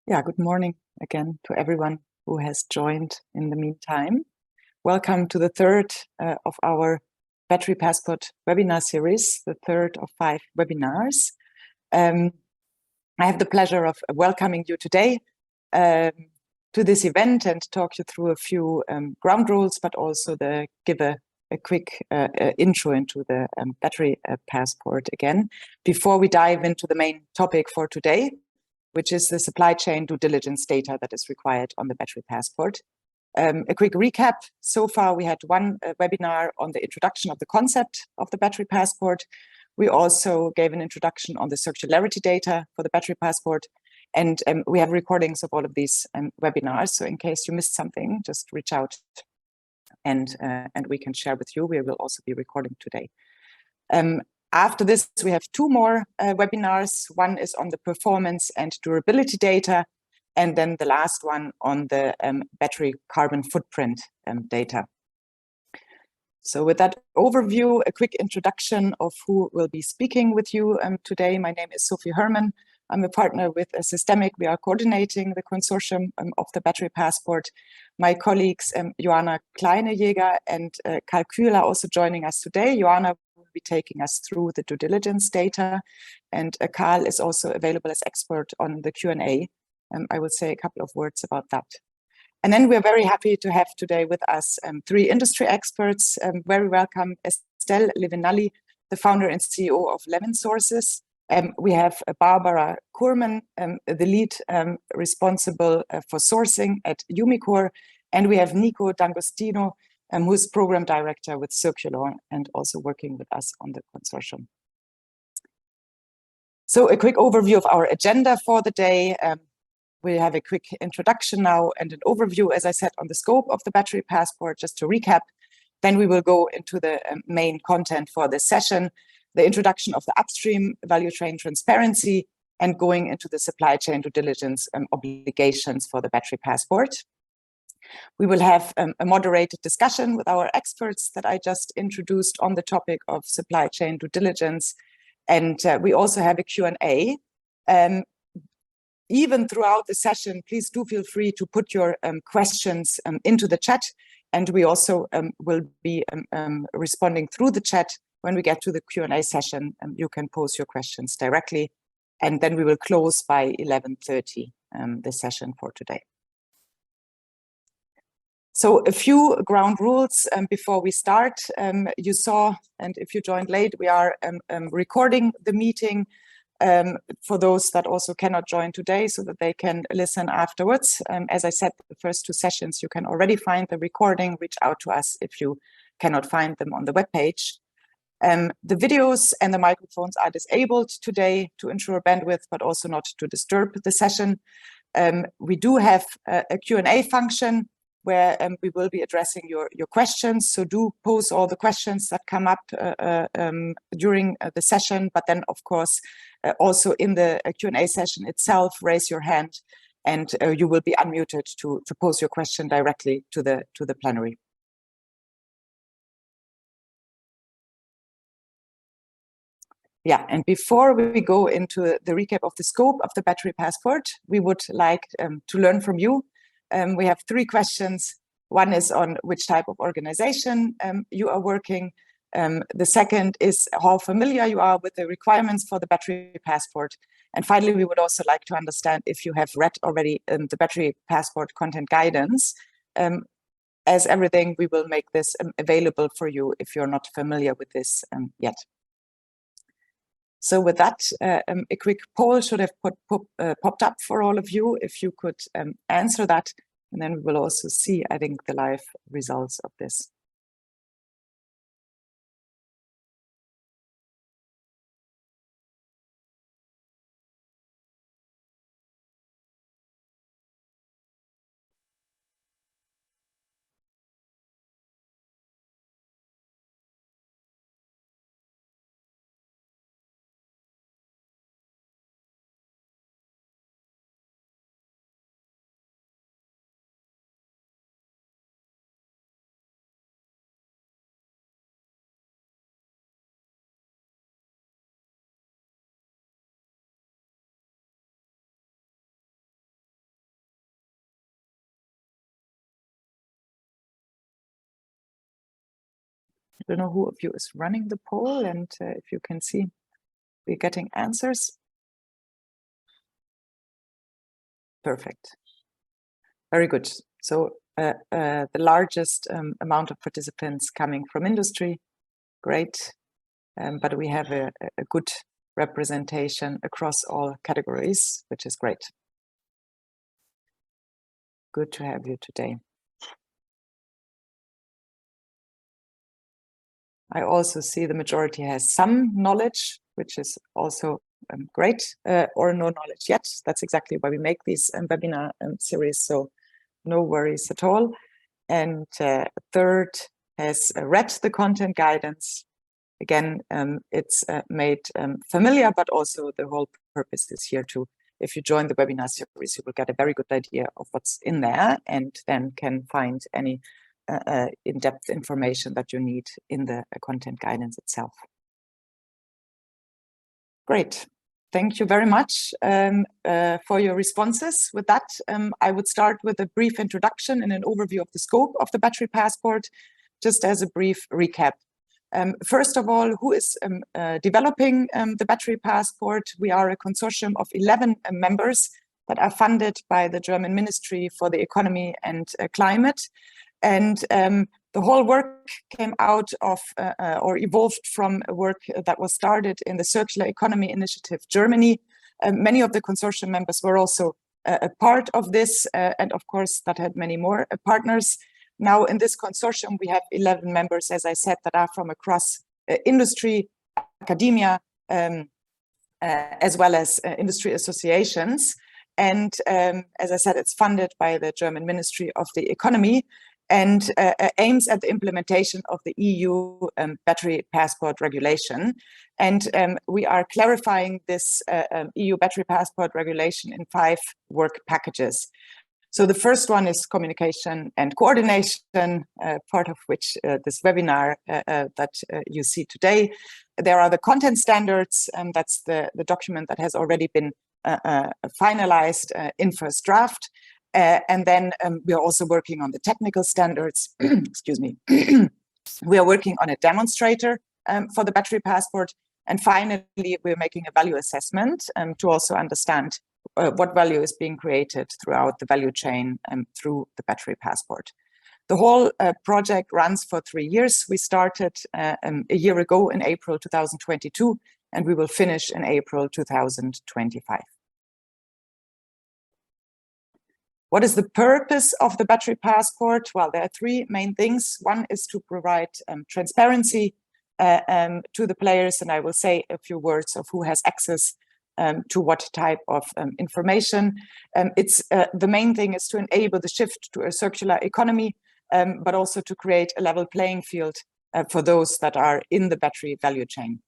Yeah, good morning again to everyone who has joined in the meantime. Welcome to the third of our Battery Passport webinar series, the third of 5 webinars. I have the pleasure of welcoming you today to this event and talk you through a few ground rules, but also give a quick intro into the Battery Passport again, before we dive into the main topic for today, which is the supply chain due diligence data that is required on the Battery Passport. A quick recap. So far, we had one webinar on the introduction of the concept of the Battery Passport. We also gave an introduction on the circularity data for the Battery Passport. And we have recordings of all of these webinars. So in case you missed something, just reach out and we can share with you. We will also be recording today. After this, we have 2 more webinars. One is on the performance and durability data, and then the last one on the battery carbon footprint data. So with that overview, a quick introduction of who will be speaking with you today. My name is Sophie Herman. I'm a partner with Systemic. We are coordinating the consortium of the Battery Passport. My colleagues Joanna Kleinejäger and Karl Kühl are also joining us today. Joanna will be taking us through the due diligence data, and Karl is also available as expert on the Q&A. I will say a couple of words about that. And then we're very happy to have today with us 3 industry experts. Very welcome, Estelle Levinalli, the founder and CEO of Levin Sources. We have Barbara Kurman, the lead responsible for sourcing at Umicore, and we have Nico D'Agostino, who's program director with Circular and also working with us on the consortium. So a quick overview of our agenda for the day. We have a quick introduction now and an overview, as I said, on the scope of the Battery Passport, just to recap. Then we will go into the main content for this session, the introduction of the upstream value chain transparency, and going into the supply chain due diligence obligations for the Battery Passport. We will have a moderated discussion with our experts that I just introduced on the topic of supply chain due diligence. And we also have a Q&A. Even throughout the session, please do feel free to put your questions into the chat. And we also will be responding through the chat when we get to the Q&A session. You can pose your questions directly. And then we will close by 11:30 the session for today. So a few ground rules before we start. You saw, and if you joined late, we are recording the meeting for those that also cannot join today so that they can listen afterwards. As I said, the first 2 sessions, you can already find the recording. Reach out to us if you cannot find them on the webpage. The videos and the microphones are disabled today to ensure bandwidth, but also not to disturb the session. We do have a Q&A function where we will be addressing your questions. So do pose all the questions that come up during the session, but then of course, also in the Q&A session itself, raise your hand and you will be unmuted to pose your question directly to the plenary. Yeah, and before we go into the recap of the scope of the Battery Passport, we would like to learn from you. We have 3 questions. One is on which type of organization you are working. The second is how familiar you are with the requirements for the Battery Passport. And finally, we would also like to understand if you have read already the Battery Passport content guidance. As everything, we will make this available for you if you're not familiar with this yet. So with that, a quick poll should have popped up for all of you. If you could answer that, and then we will also see, I think, the live results of this. I don't know who of you is running the poll, and if you can see we're getting answers. Perfect. Very good. So the largest amount of participants coming from industry, great. But we have a good representation across all categories, which is great. Good to have you today. I also see the majority has some knowledge, which is also great, or no knowledge yet. That's exactly why we make these webinar series, so no worries at all. And third has read the content guidance. Again, it's made familiar, but also the whole purpose is here to, if you join the webinar series, you will get a very good idea of what's in there and then can find any in-depth information that you need in the content guidance itself. Great. Thank you very much for your responses. With that, I would start with a brief introduction and an overview of the scope of the Battery Passport, just as a brief recap. First of all, who is developing the Battery Passport? We are a consortium of 11 members that are funded by the German Ministry for the Economy and Climate. And the whole work came out of or evolved from a work that was started in the Circular Economy Initiative Germany. Many of the consortium members were also a part of this, and of course that had many more partners. Now in this consortium we have 11 members, as I said, that are from across industry, academia, as well as industry associations. And as I said, it's funded by the German Ministry of the Economy and aims at the implementation of the EU Battery Passport Regulation. And we are clarifying this EU Battery Passport Regulation in 5 work packages. So the first one is communication and coordination, part of which this webinar that you see today. There are the content standards, and that's the document that has already been finalized in first draft. And then we are also working on the technical standards. Excuse me. We are working on a demonstrator for the Battery Passport. And finally, we're making a value assessment to also understand what value is being created throughout the value chain through the Battery Passport. The whole project runs for 3 years. We started a year ago in April 2022, and we will finish in April 2025. What is the purpose of the Battery Passport? Well, there are 3 main things. One is to provide transparency to the players, and I will say a few words of who has access to what type of information. The main thing is to enable the shift to a circular economy, but also to create a level playing field for those that are in the battery value chain.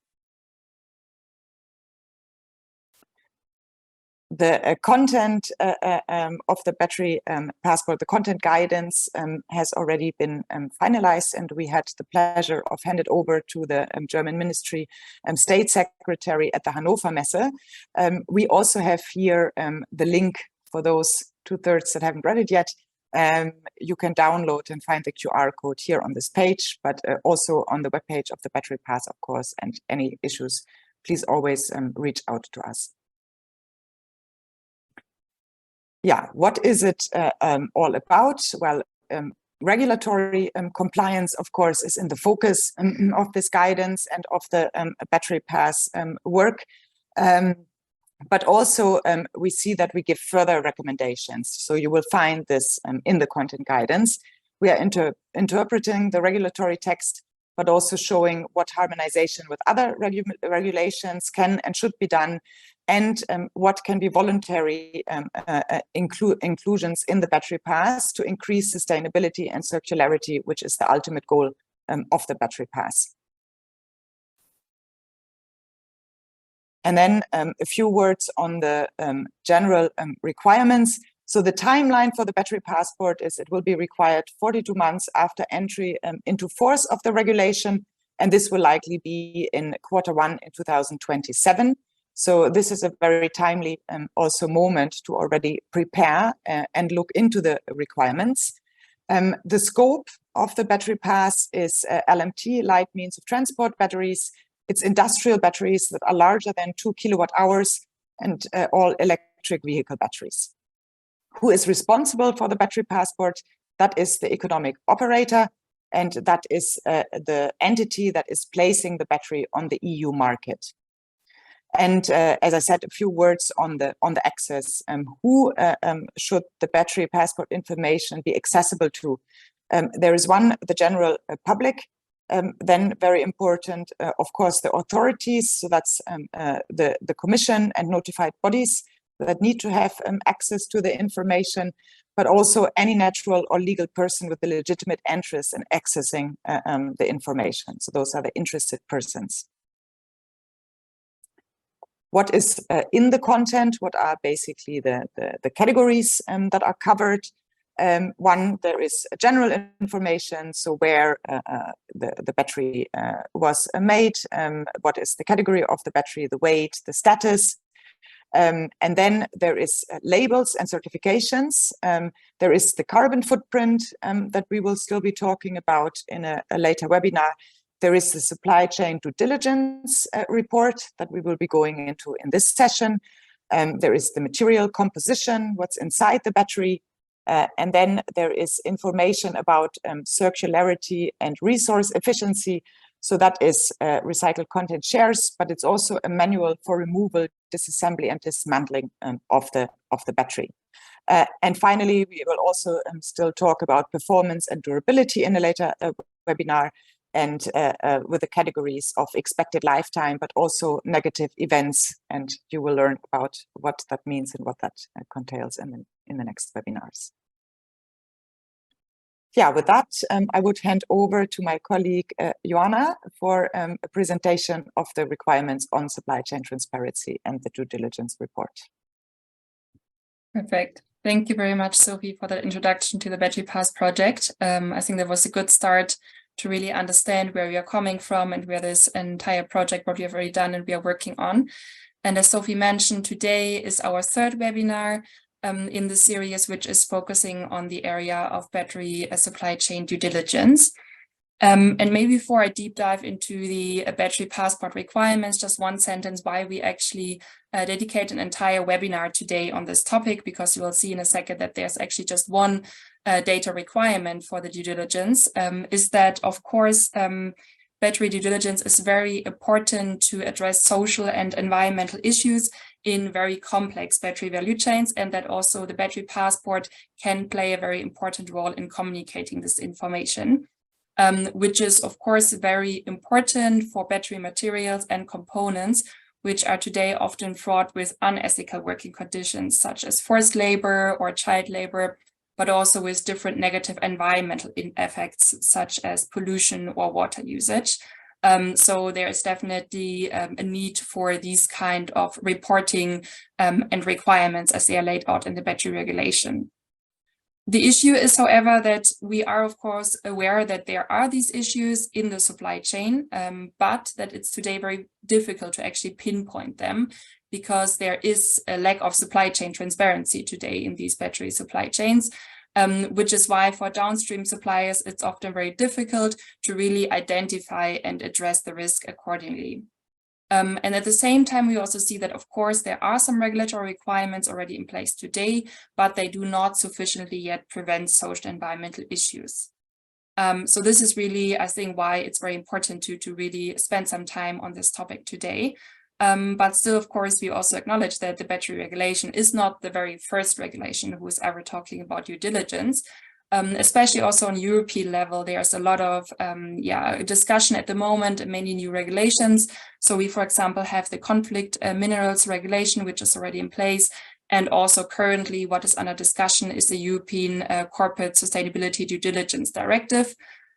The content of the Battery Passport, the content guidance has already been finalized, and we had the pleasure of handing it over to the German Ministry State Secretary at the Hannover Messe. We also have here the link for those 2/3 that haven't read it yet. You can download and find the QR code here on this page, but also on the webpage of the Battery Pass, of course, and any issues, please always reach out to us. Yeah, what is it all about? Well, regulatory compliance, of course, is in the focus of this guidance and of the Battery Pass work. But also we see that we give further recommendations. So you will find this in the content guidance. We are interpreting the regulatory text, but also showing what harmonization with other regulations can and should be done, and what can be voluntary inclusions in the Battery Pass to increase sustainability and circularity, which is the ultimate goal of the Battery Pass. And then a few words on the general requirements. So the timeline for the Battery Passport is it will be required 42 months after entry into force of the regulation, and this will likely be in Q1 in 2027. So this is a very timely also moment to already prepare and look into the requirements. The scope of the battery pass is LMT, light means of transport batteries. It's industrial batteries that are larger than 2 kilowatt hours and all electric vehicle batteries. Who is responsible for the battery passport? That is the economic operator, and that is the entity that is placing the battery on the EU market. And as I said, a few words on the access. Who should the battery passport information be accessible to? There is one, the general public. Then very important, of course, the authorities. So that's the Commission and notified bodies that need to have access to the information, but also any natural or legal person with a legitimate interest in accessing the information. So those are the interested persons. What is in the content? What are basically the categories that are covered? One, there is general information, so where the battery was made, what is the category of the battery, the weight, the status. And then there is labels and certifications. There is the carbon footprint that we will still be talking about in a later webinar. There is the supply chain due diligence report that we will be going into in this session. There is the material composition, what's inside the battery. And then there is information about circularity and resource efficiency. So that is recycled content shares, but it's also a manual for removal, disassembly, and dismantling of the battery. And finally, we will also still talk about performance and durability in a later webinar, and with the categories of expected lifetime, but also negative events. And you will learn about what that means and what that contains in the next webinars. Yeah, with that, I would hand over to my colleague, Joanna, for a presentation of the requirements on supply chain transparency and the due diligence report. Perfect. Thank you very much, Sophie, for that introduction to the Battery Pass project. I think that was a good start to really understand where we are coming from and where this entire project, what we have already done and we are working on. And as Sophie mentioned, today is our third webinar in the series, which is focusing on the area of battery supply chain due diligence. And maybe before I deep dive into the battery passport requirements, just one sentence why we actually dedicate an entire webinar today on this topic, because you will see in a second that there's actually just one data requirement for the due diligence, is that, of course, battery due diligence is very important to address social and environmental issues in very complex battery value chains, and that also the battery passport can play a very important role in communicating this information, which is, of course, very important for battery materials and components, which are today often fraught with unethical working conditions, such as forced labor or child labor, but also with different negative environmental effects, such as pollution or water usage. So there is definitely a need for these kind of reporting and requirements as they are laid out in the battery regulation. The issue is, however, that we are, of course, aware that there are these issues in the supply chain, but that it's today very difficult to actually pinpoint them, because there is a lack of supply chain transparency today in these battery supply chains, which is why for downstream suppliers, it's often very difficult to really identify and address the risk accordingly. And at the same time, we also see that, of course, there are some regulatory requirements already in place today, but they do not sufficiently yet prevent social and environmental issues. So this is really, I think, why it's very important to really spend some time on this topic today. But still, of course, we also acknowledge that the battery regulation is not the very first regulation who is ever talking about due diligence. Especially also on European level, there's a lot of discussion at the moment, many new regulations. So we, for example, have the conflict minerals regulation, which is already in place. And also currently what is under discussion is the European Corporate Sustainability Due Diligence Directive.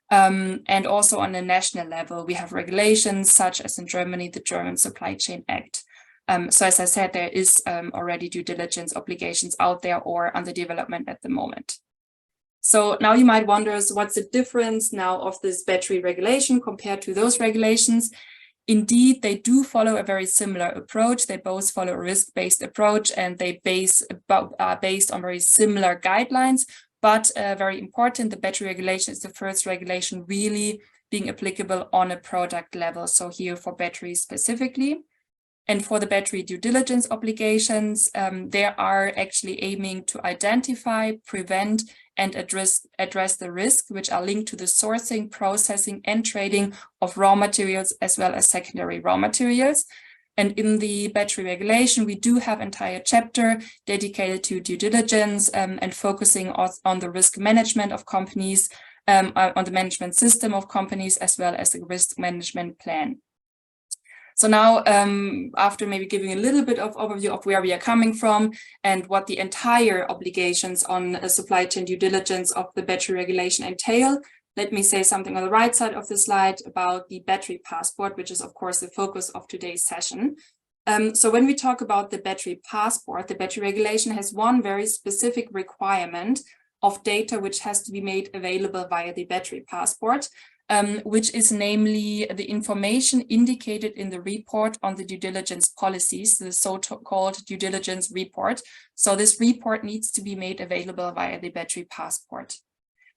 And also on a national level, we have regulations such as in Germany, the German Supply Chain Act. So as I said, there is already due diligence obligations out there or under development at the moment. So now you might wonder, so what's the difference now of this battery regulation compared to those regulations? Indeed, they do follow a very similar approach. They both follow a risk-based approach, and they are based on very similar guidelines, But very important, the battery regulation is the first regulation really being applicable on a product level. So here for batteries specifically. And for the battery due diligence obligations, they are actually aiming to identify, prevent, and address the risk which are linked to the sourcing, processing, and trading of raw materials as well as secondary raw materials. And in the battery regulation, we do have an entire chapter dedicated to due diligence and focusing on the risk management of companies, on the management system of companies, as well as the risk management plan. So now, after maybe giving a little bit of overview of where we are coming from and what the entire obligations on a supply chain due diligence of the battery regulation entail, let me say something on the right side of the slide about the battery passport, which is of course the focus of today's session. So when we talk about the battery passport, the battery regulation has one very specific requirement of data which has to be made available via the battery passport. Which is namely the information indicated in the report on the due diligence policies, the so-called due diligence report. So this report needs to be made available via the battery passport.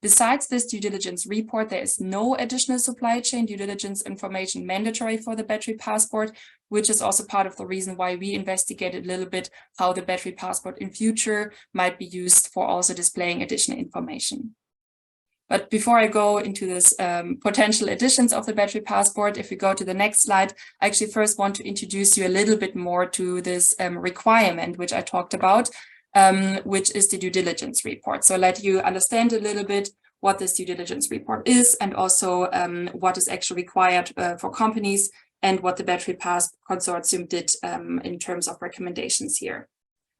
Besides this due diligence report, there is no additional supply chain due diligence information mandatory for the battery passport, which is also part of the reason why we investigated a little bit how the battery passport in future might be used for also displaying additional information. But before I go into this potential additions of the battery passport, if we go to the next slide, I actually first want to introduce you a little bit more to this requirement, which I talked about, which is the due diligence report. So let you understand a little bit what this due diligence report is and also what is actually required for companies and what the Battery Pass Consortium did in terms of recommendations here.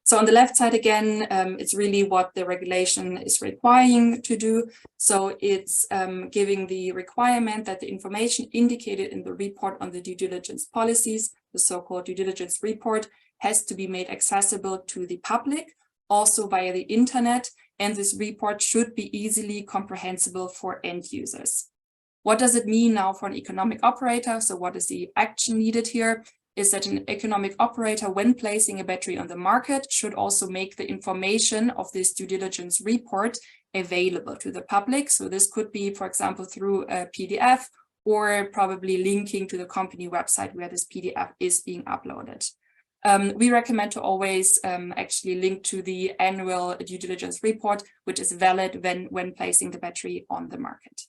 So on the left side, again, it's really what the regulation is requiring to do. So it's giving the requirement that the information indicated in the report on the due diligence policies, the so-called due diligence report, has to be made accessible to the public, also via the internet, and this report should be easily comprehensible for end users. What does it mean now for an economic operator? So what is the action needed here? Is that an economic operator, when placing a battery on the market, should also make the information of this due diligence report available to the public. So this could be, for example, through a PDF or probably linking to the company website where this PDF is being uploaded. We recommend to always actually link to the annual due diligence report, which is valid when placing the battery on the market.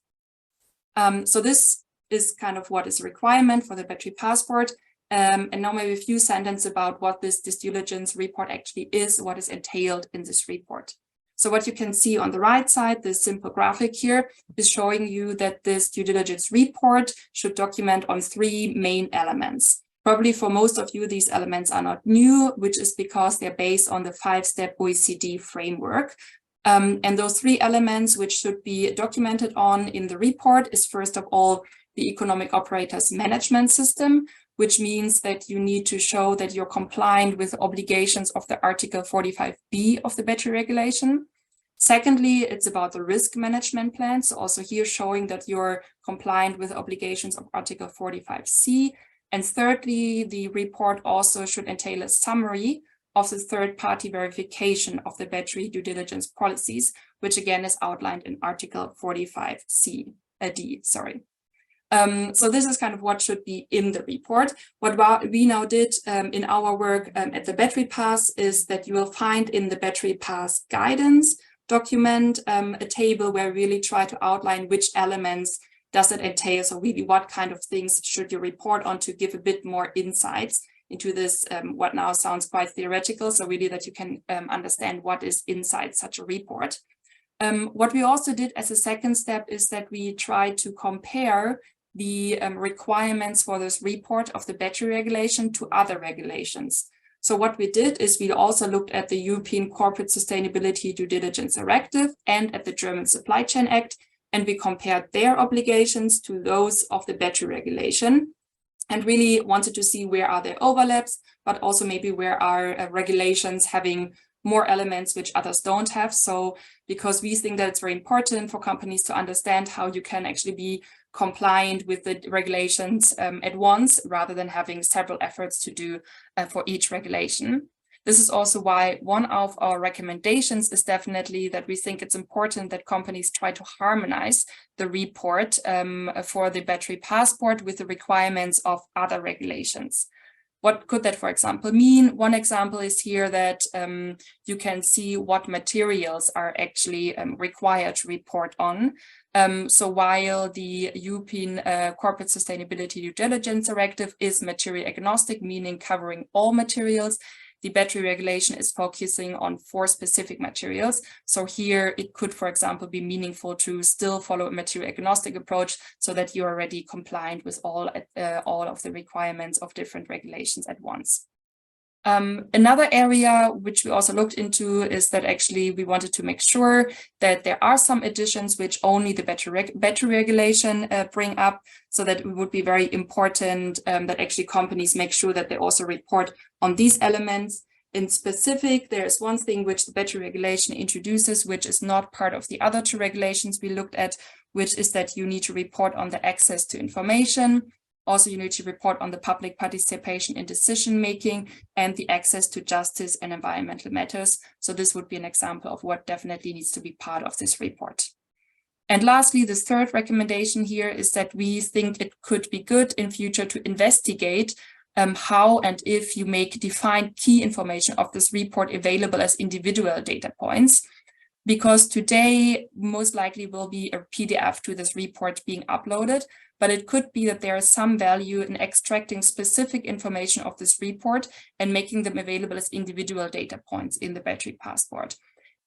So this is kind of what is a requirement for the battery passport. And now maybe a few sentences about what this due diligence report actually is, what is entailed in this report. So what you can see on the right side, this simple graphic here is showing you that this due diligence report should document on three main elements. Probably for most of you, these elements are not new, which is because they're based on the 5-step OECD framework. And those three elements which should be documented on in the report is first of all, the economic operator's management system, which means that you need to show that you're compliant with obligations of the Article 45B of the battery regulation. Secondly, it's about the risk management plan. So also here showing that you're compliant with obligations of Article 45C. And thirdly, the report also should entail a summary of the third-party verification of the battery due diligence policies, which again is outlined in Article 45C, D, sorry. So this is kind of what should be in the report. What we now did in our work at the Battery Pass is that you will find in the Battery Pass guidance document a table where we really try to outline which elements does it entail. So really what kind of things should you report on to give a bit more insights into this, what now sounds quite theoretical. So really that you can understand what is inside such a report. What we also did as a second step is that we tried to compare the requirements for this report of the battery regulation to other regulations. So what we did is we also looked at the European Corporate Sustainability Due Diligence Directive and at the German Supply Chain Act, and we compared their obligations to those of the battery regulation and really wanted to see where are there overlaps, but also maybe where are regulations having more elements which others don't have. So because we think that it's very important for companies to understand how you can actually be compliant with the regulations at once, rather than having several efforts to do for each regulation. This is also why one of our recommendations is definitely that we think it's important that companies try to harmonize the report for the battery passport with the requirements of other regulations. What could that, for example, mean? One example is here that you can see what materials are actually required to report on. So while the European Corporate Sustainability Due Diligence Directive is material agnostic, meaning covering all materials, the battery regulation is focusing on 4 specific materials. So here it could, for example, be meaningful to still follow a material agnostic approach so that you're already compliant with all of the requirements of different regulations at once. Another area which we also looked into is that actually we wanted to make sure that there are some additions which only the battery regulation bring up, so that it would be very important that actually companies make sure that they also report on these elements. In specific, there is one thing which the battery regulation introduces, which is not part of the other 2 regulations we looked at, which is that you need to report on the access to information. Also, you need to report on the public participation in decision-making and the access to justice and environmental matters. So this would be an example of what definitely needs to be part of this report. And lastly, the 3rd recommendation here is that we think it could be good in future to investigate how and if you make defined key information of this report available as individual data points. Because today most likely will be a PDF to this report being uploaded, but it could be that there is some value in extracting specific information of this report and making them available as individual data points in the battery passport.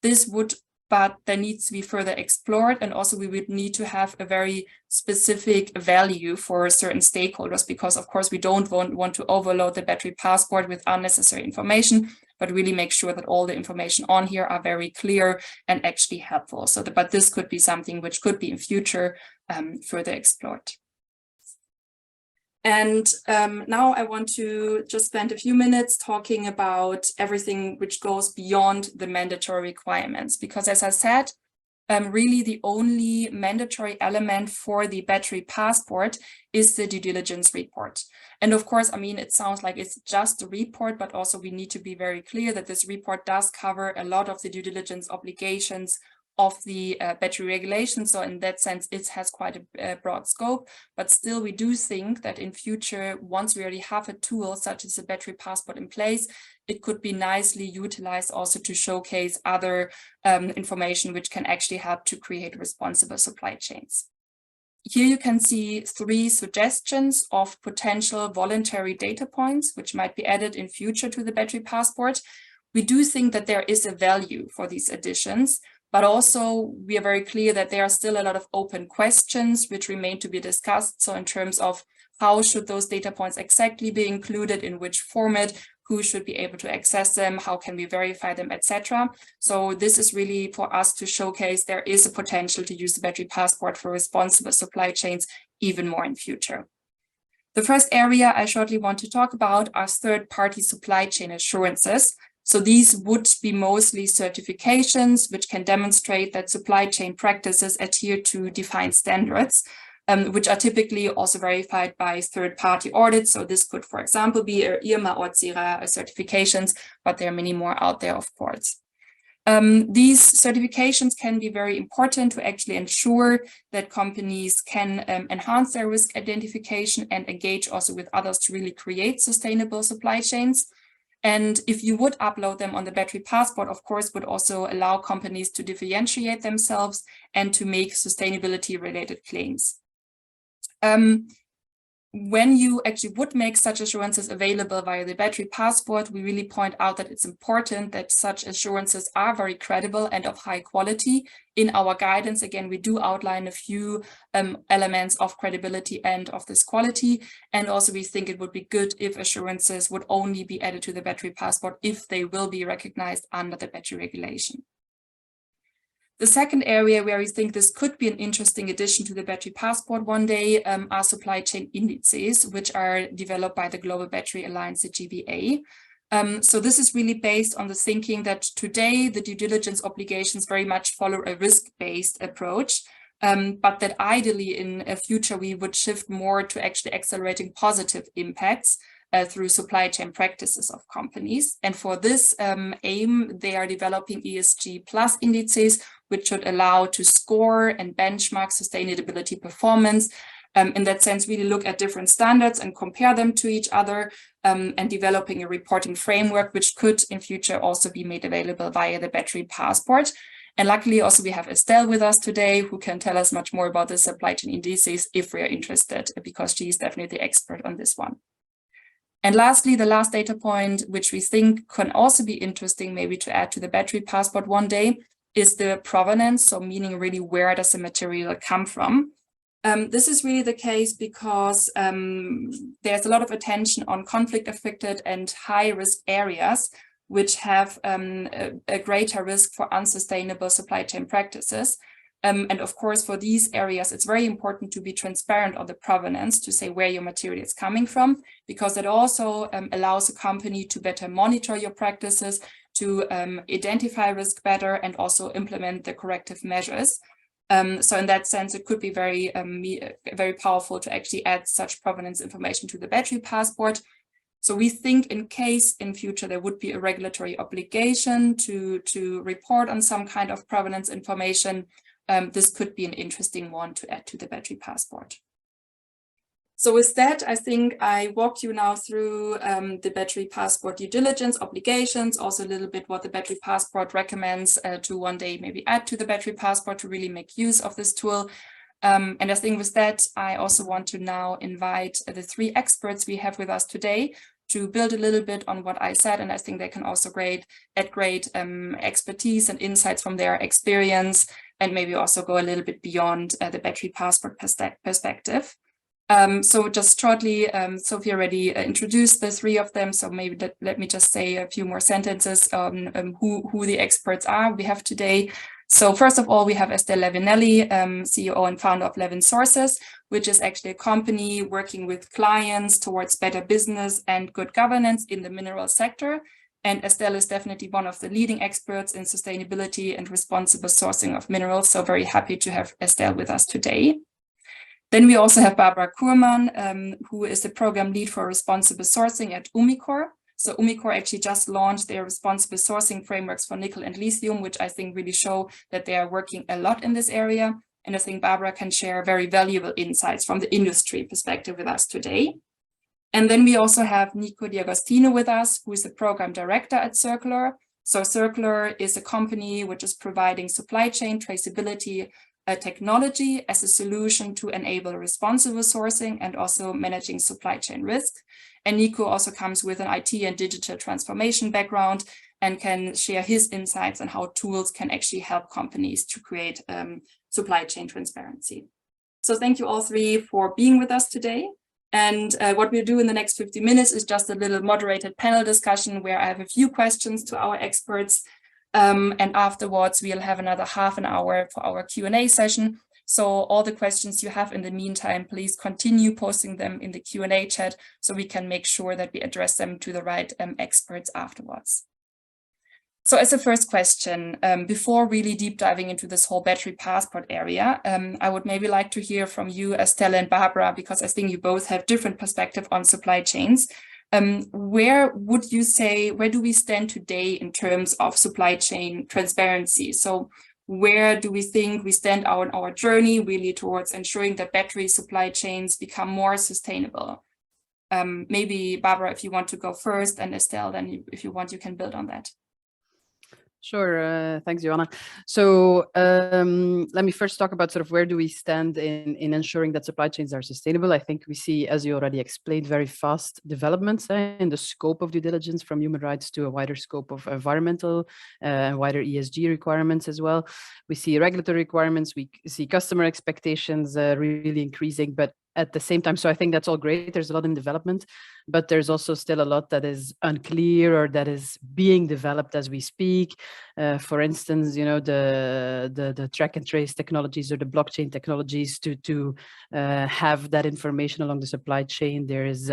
This would, but there needs to be further explored, and also we would need to have a very specific value for certain stakeholders, because of course we don't want to overload the battery passport with unnecessary information, but really make sure that all the information on here are very clear and actually helpful. So, but this could be something which could be in future further explored. And now I want to just spend a few minutes talking about everything which goes beyond the mandatory requirements, because as I said, really the only mandatory element for the battery passport is the due diligence report. And of course, I mean, it sounds like it's just a report, but also we need to be very clear that this report does cover a lot of the due diligence obligations of the battery regulation. So in that sense, it has quite a broad scope, but still we do think that in future, once we already have a tool such as a battery passport in place, it could be nicely utilized also to showcase other information which can actually help to create responsible supply chains. Here you can see 3 suggestions of potential voluntary data points, which might be added in future to the battery passport. We do think that there is a value for these additions, but also we are very clear that there are still a lot of open questions which remain to be discussed. So in terms of how should those data points exactly be included, in which format, who should be able to access them, how can we verify them, etc. So this is really for us to showcase there is a potential to use the battery passport for responsible supply chains even more in future. The first area I shortly want to talk about are third-party supply chain assurances. So these would be mostly certifications which can demonstrate that supply chain practices adhere to defined standards, which are typically also verified by third-party audits. So this could, for example, be IRMA or CIRA certifications, but there are many more out there, of course. These certifications can be very important to actually ensure that companies can enhance their risk identification and engage also with others to really create sustainable supply chains. And if you would upload them on the battery passport, of course, would also allow companies to differentiate themselves and to make sustainability related claims. When you actually would make such assurances available via the battery passport, we really point out that it's important that such assurances are very credible and of high quality. In our guidance, again, we do outline a few elements of credibility and of this quality. And also we think it would be good if assurances would only be added to the battery passport if they will be recognized under the battery regulation. The second area where we think this could be an interesting addition to the battery passport one day are supply chain indices, which are developed by the Global Battery Alliance, the GBA. So this is really based on the thinking that today the due diligence obligations very much follow a risk-based approach, but that ideally in a future we would shift more to actually accelerating positive impacts through supply chain practices of companies. And for this aim, they are developing ESG plus indices, which should allow to score and benchmark sustainability performance. In that sense, really look at different standards and compare them to each other, and developing a reporting framework, which could in future also be made available via the Battery Passport. And luckily also we have Estelle with us today, who can tell us much more about the supply chain indices if we are interested, because she is definitely the expert on this one. And lastly, the last data point, which we think can also be interesting maybe to add to the Battery Passport one day, is the provenance, so meaning really where does the material come from. This is really the case because there's a lot of attention on conflict-affected and high-risk areas, which have a greater risk for unsustainable supply chain practices. And of course, for these areas, it's very important to be transparent on the provenance, to say where your material is coming from, because it also allows a company to better monitor your practices, to identify risk better, and also implement the corrective measures. So in that sense, it could be very powerful to actually add such provenance information to the Battery Passport. So we think in case in future there would be a regulatory obligation to report on some kind of provenance information, this could be an interesting one to add to the Battery Passport. So with that, I think I walked you now through the Battery Passport due diligence obligations, also a little bit what the Battery Passport recommends to one day maybe add to the Battery Passport to really make use of this tool. And I think with that, I also want to now invite the three experts we have with us today to build a little bit on what I said. And I think they can also add great expertise and insights from their experience, and maybe also go a little bit beyond the Battery Passport perspective. So just shortly, Sophie already introduced the three of them. So maybe let me just say a few more sentences on who the experts are we have today. So first of all, we have Estelle Levinelli, CEO and founder of Levin Sources, which is actually a company working with clients towards better business and good governance in the mineral sector. And Estelle is definitely one of the leading experts in sustainability and responsible sourcing of minerals. So very happy to have Estelle with us today. Then we also have Barbara Kurman, who is the program lead for responsible sourcing at Umicore. So Umicore actually just launched their responsible sourcing frameworks for nickel and lithium, which I think really show that they are working a lot in this area. And I think Barbara can share very valuable insights from the industry perspective with us today. And then we also have Nico D'Agostino with us, who is the program director at Circular. So Circular is a company which is providing supply chain traceability technology as a solution to enable responsible sourcing and also managing supply chain risk. And Nico also comes with an IT and digital transformation background and can share his insights on how tools can actually help companies to create supply chain transparency. So thank you all three for being with us today. And what we'll do in the next 50 minutes is just a little moderated panel discussion where I have a few questions to our experts. And afterwards, we'll have another half an hour for our Q&A session. So all the questions you have in the meantime, please continue posting them in the Q&A chat so we can make sure that we address them to the right experts afterwards. So as a first question, before really deep diving into this whole Battery Passport area, I would maybe like to hear from you, Estelle and Barbara, because I think you both have different perspective on supply chains. Where would you say, where do we stand today in terms of supply chain transparency? So where do we think we stand on our journey really towards ensuring that battery supply chains become more sustainable? Maybe Barbara, if you want to go first, and Estelle, then if you want, you can build on that. Sure. Thanks, Joanna. So let me first talk about sort of where do we stand in ensuring that supply chains are sustainable. I think we see, as you already explained, very fast developments in the scope of due diligence, from human rights to a wider scope of environmental and wider ESG requirements as well. We see regulatory requirements, we see customer expectations really increasing, but at the same time, so I think that's all great. There's a lot in development, but there's also still a lot that is unclear or that is being developed as we speak. For instance, you know, the track and trace technologies or the blockchain technologies to have that information along the supply chain. There is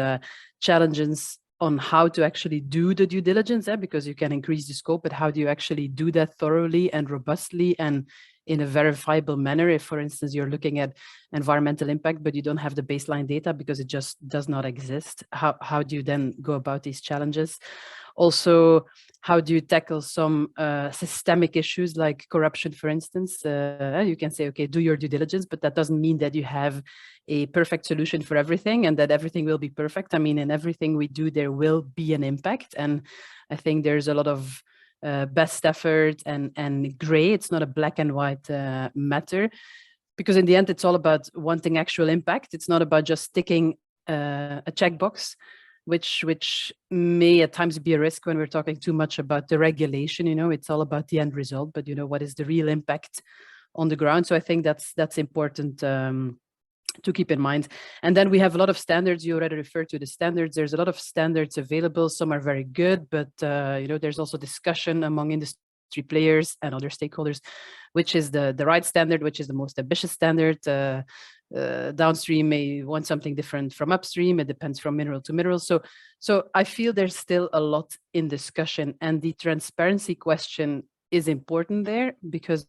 challenges on how to actually do the due diligence, because you can increase the scope, but how do you actually do that thoroughly and robustly and in a verifiable manner. If, for instance, you're looking at environmental impact, but you don't have the baseline data because it just does not exist, how do you then go about these challenges? Also, how do you tackle some systemic issues like corruption, for instance? You can say, okay, do your due diligence, but that doesn't mean that you have a perfect solution for everything and that everything will be perfect. I mean, in everything we do, there will be an impact. And I think there's a lot of best effort and gray. It's not a black and white matter, because in the end, it's all about wanting actual impact. It's not about just ticking a checkbox, which may at times be a risk when we're talking too much about the regulation. It's all about the end result, but what is the real impact on the ground? So I think that's important to keep in mind. And then we have a lot of standards. You already referred to the standards. There's a lot of standards available. Some are very good, but there's also discussion among industry players and other stakeholders, which is the right standard, which is the most ambitious standard. Downstream may want something different from upstream. It depends from mineral to mineral. So I feel there's still a lot in discussion, and the transparency question is important there, because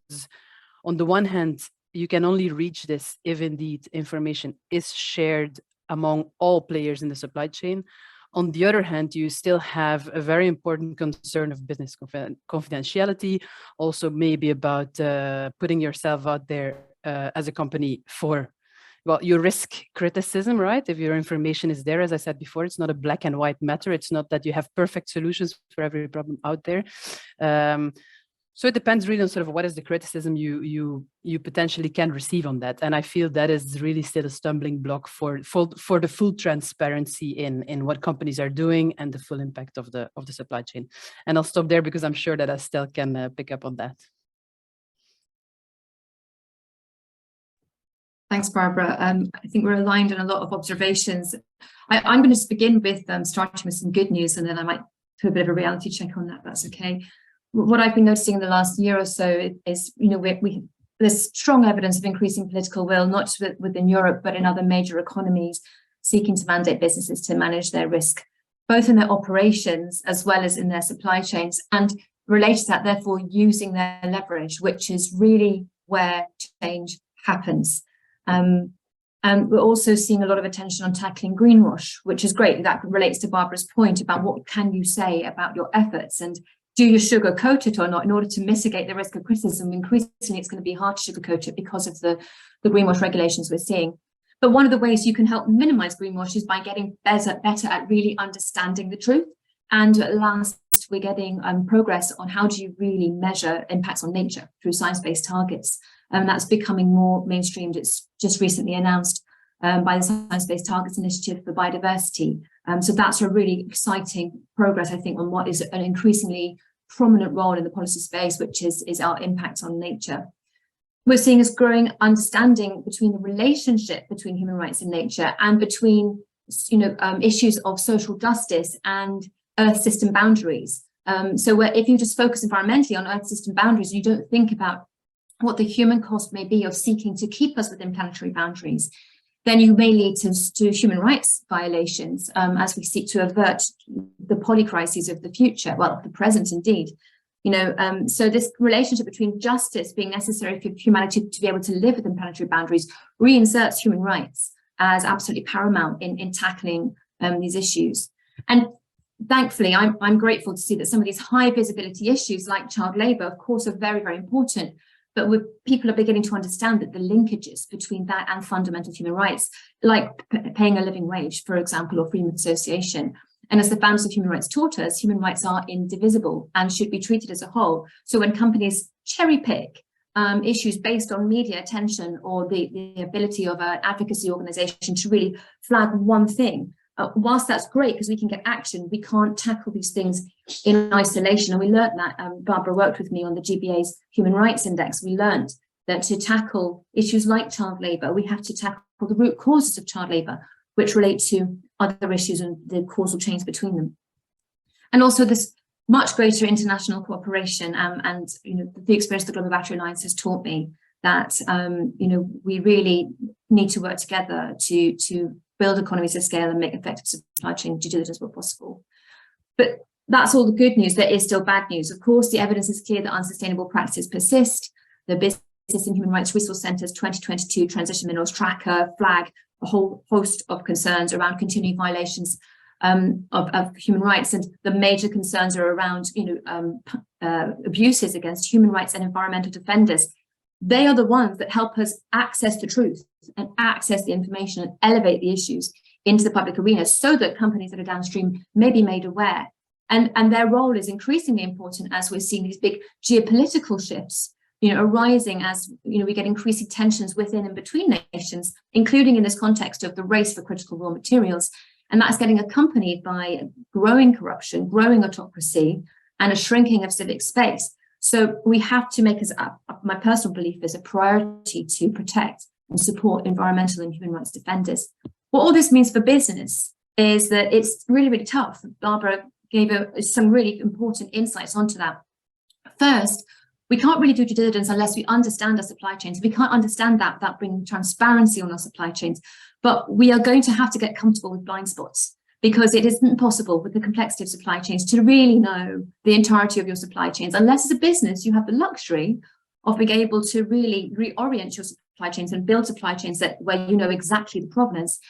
on the one hand, you can only reach this if indeed information is shared among all players in the supply chain. On the other hand, you still have a very important concern of business confidentiality, also maybe about putting yourself out there as a company for, well, you risk criticism, right? If your information is there, as I said before, it's not a black and white matter. It's not that you have perfect solutions for every problem out there. So it depends really on sort of what is the criticism you potentially can receive on that. And I feel that is really still a stumbling block for the full transparency in what companies are doing and the full impact of the supply chain. And I'll stop there because I'm sure that Estelle can pick up on that. Thanks, Barbara. I think we're aligned on a lot of observations. I'm going to begin with starting with some good news, and then I might do a bit of a reality check on that. That's okay. What I've been noticing in the last year or so is, there's strong evidence of increasing political will, not just within Europe, but in other major economies, seeking to mandate businesses to manage their risk, both in their operations as well as in their supply chains, and related to that, therefore, using their leverage, which is really where change happens. And we're also seeing a lot of attention on tackling greenwash, which is great. That relates to Barbara's point about what can you say about your efforts, and do you sugarcoat it or not in order to mitigate the risk of criticism? Increasingly, it's going to be hard to sugarcoat it because of the greenwash regulations we're seeing. But one of the ways you can help minimize greenwash is by getting better at really understanding the truth. And at last, we're getting progress on how do you really measure impacts on nature through science-based targets. And that's becoming more mainstreamed. It's just recently announced by the Science-Based Targets Initiative for Biodiversity. So that's a really exciting progress, I think, on what is an increasingly prominent role in the policy space, which is our impact on nature. We're seeing a growing understanding between the relationship between human rights and nature, and between issues of social justice and Earth system boundaries. So if you just focus environmentally on Earth system boundaries, you don't think about what the human cost may be of seeking to keep us within planetary boundaries, then you may lead to human rights violations as we seek to avert the polycrises of the future, well, the present indeed. So this relationship between justice being necessary for humanity to be able to live within planetary boundaries reinserts human rights as absolutely paramount in tackling these issues. And thankfully, I'm grateful to see that some of these high visibility issues like child labour, of course, are very, very important. But people are beginning to understand that the linkages between that and fundamental human rights, like paying a living wage, for example, or freedom of association. And as the founders of human rights taught us, human rights are indivisible and should be treated as a whole. So when companies cherry pick issues based on media attention or the ability of an advocacy organization to really flag one thing, whilst that's great because we can get action, we can't tackle these things in isolation. And we learned that, Barbara worked with me on the GBA's Human Rights Index. We learned that to tackle issues like child labour, we have to tackle the root causes of child labour, which relate to other issues and the causal chains between them. And also this much greater international cooperation, and the experience of the Global Battery Alliance has taught me that we really need to work together to build economies of scale and make effective supply chain due diligence where possible. But that's all the good news. There is still bad news. Of course, the evidence is clear that unsustainable practices persist. The business and Human Rights Resource Centre's 2022 Transition Minerals Tracker flag a whole host of concerns around continuing violations of human rights, and the major concerns are around abuses against human rights and environmental defenders. They are the ones that help us access the truth and access the information and elevate the issues into the public arena so that companies that are downstream may be made aware. And their role is increasingly important as we're seeing these big geopolitical shifts, arising as, we get increasing tensions within and between nations, including in this context of the race for critical raw materials. And that's getting accompanied by growing corruption, growing autocracy, and a shrinking of civic space. So we have to make, as my personal belief is, a priority to protect and support environmental and human rights defenders. What all this means for business is that it's really, really tough. Barbara gave some really important insights onto that. First, we can't really do due diligence unless we understand our supply chains. We can't understand that without bringing transparency on our supply chains. But we are going to have to get comfortable with blind spots, because it isn't possible with the complexity of supply chains to really know the entirety of your supply chains. Unless as a business, you have the luxury of being able to really reorient your supply chains and build supply chains where you know exactly the provenance.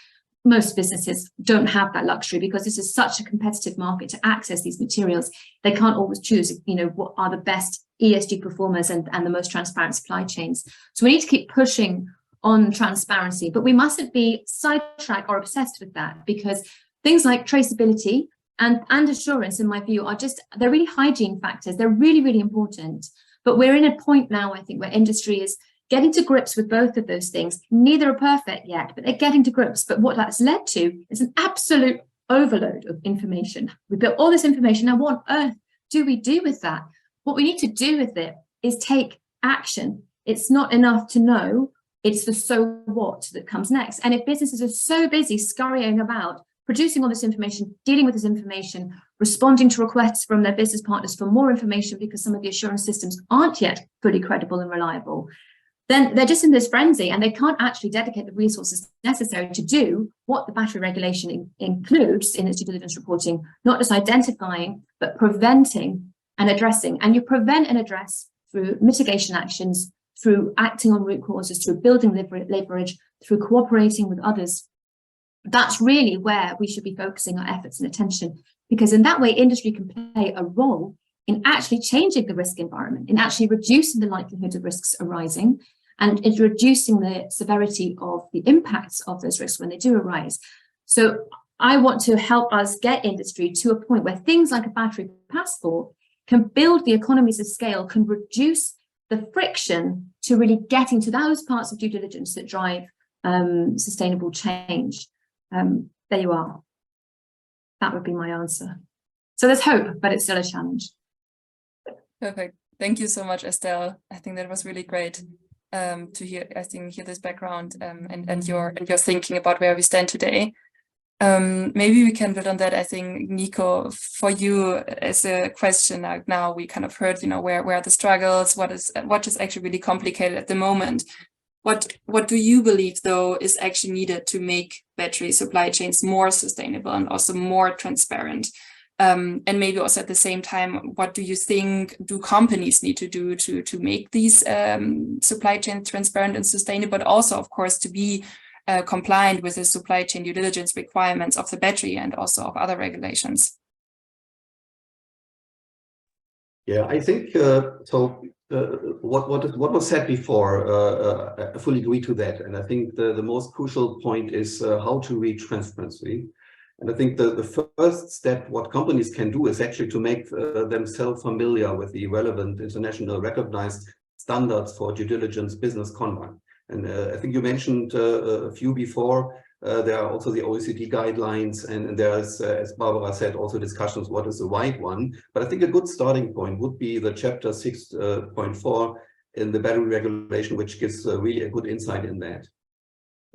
Most businesses don't have that luxury because this is such a competitive market to access these materials. They can't always choose, what are the best ESG performers and the most transparent supply chains. So we need to keep pushing on transparency, but we mustn't be sidetracked or obsessed with that, because things like traceability and assurance, in my view, they're really hygiene factors. They're really, really important. But we're in a point now, I think, where industry is getting to grips with both of those things. Neither are perfect yet, but they're getting to grips. But what that's led to is an absolute overload of information. We built all this information. Now, what on earth do we do with that? What we need to do with it is take action. It's not enough to know. It's the so what that comes next. And if businesses are so busy scurrying about, producing all this information, dealing with this information, responding to requests from their business partners for more information because some of the assurance systems aren't yet fully credible and reliable, then they're just in this frenzy and they can't actually dedicate the resources necessary to do what the battery regulation includes in its due diligence reporting, not just identifying, but preventing and addressing. And you prevent and address through mitigation actions, through acting on root causes, through building leverage, through cooperating with others. That's really where we should be focusing our efforts and attention, because in that way, industry can play a role in actually changing the risk environment, in actually reducing the likelihood of risks arising, and in reducing the severity of the impacts of those risks when they do arise. So I want to help us get industry to a point where things like a battery passport can build the economies of scale, can reduce the friction to really getting to those parts of due diligence that drive sustainable change. There you are. That would be my answer. So there's hope, but it's still a challenge. Perfect. Thank you so much, Estelle. I think that was really great to hear this background and your thinking about where we stand today. Maybe we can build on that. I think, Nico, for you as a question, now we kind of heard, where are the struggles, what is actually really complicated at the moment. What do you believe, though, is actually needed to make battery supply chains more sustainable and also more transparent? And maybe also at the same time, what do you think do companies need to do to make these supply chains transparent and sustainable, but also, of course, to be compliant with the supply chain due diligence requirements of the battery and also of other regulations? Yeah, I think what was said before, I fully agree to that. And I think the most crucial point is how to reach transparency. And I think the first step, what companies can do, is actually to make themselves familiar with the relevant international recognized standards for due diligence business conduct. And I think you mentioned a few before. There are also the OECD guidelines, and there's, as Barbara said, also discussions what is the right one. But I think a good starting point would be the chapter 6.4 in the battery regulation, which gives really a good insight in that.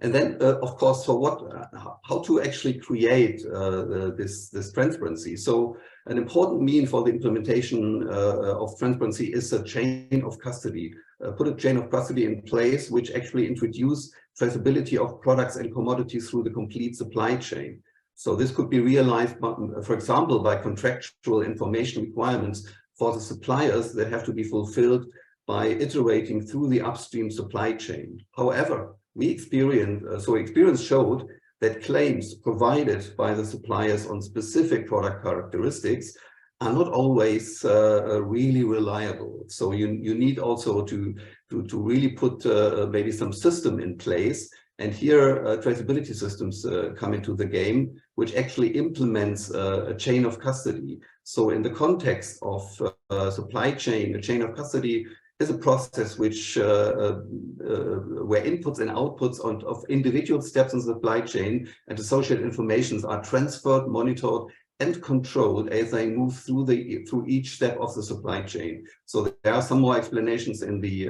And then, of course, how to actually create this transparency. So an important mean for the implementation of transparency is a chain of custody. Put a chain of custody in place, which actually introduce traceability of products and commodities through the complete supply chain. So this could be realized, for example, by contractual information requirements for the suppliers that have to be fulfilled by iterating through the upstream supply chain. However, experience showed that claims provided by the suppliers on specific product characteristics are not always really reliable. So you need also to really put maybe some system in place. And here traceability systems come into the game, which actually implements a chain of custody. So in the context of supply chain, a chain of custody is a process which where inputs and outputs of individual steps in the supply chain and associated informations are transferred, monitored, and controlled as they move through each step of the supply chain. So there are some more explanations in the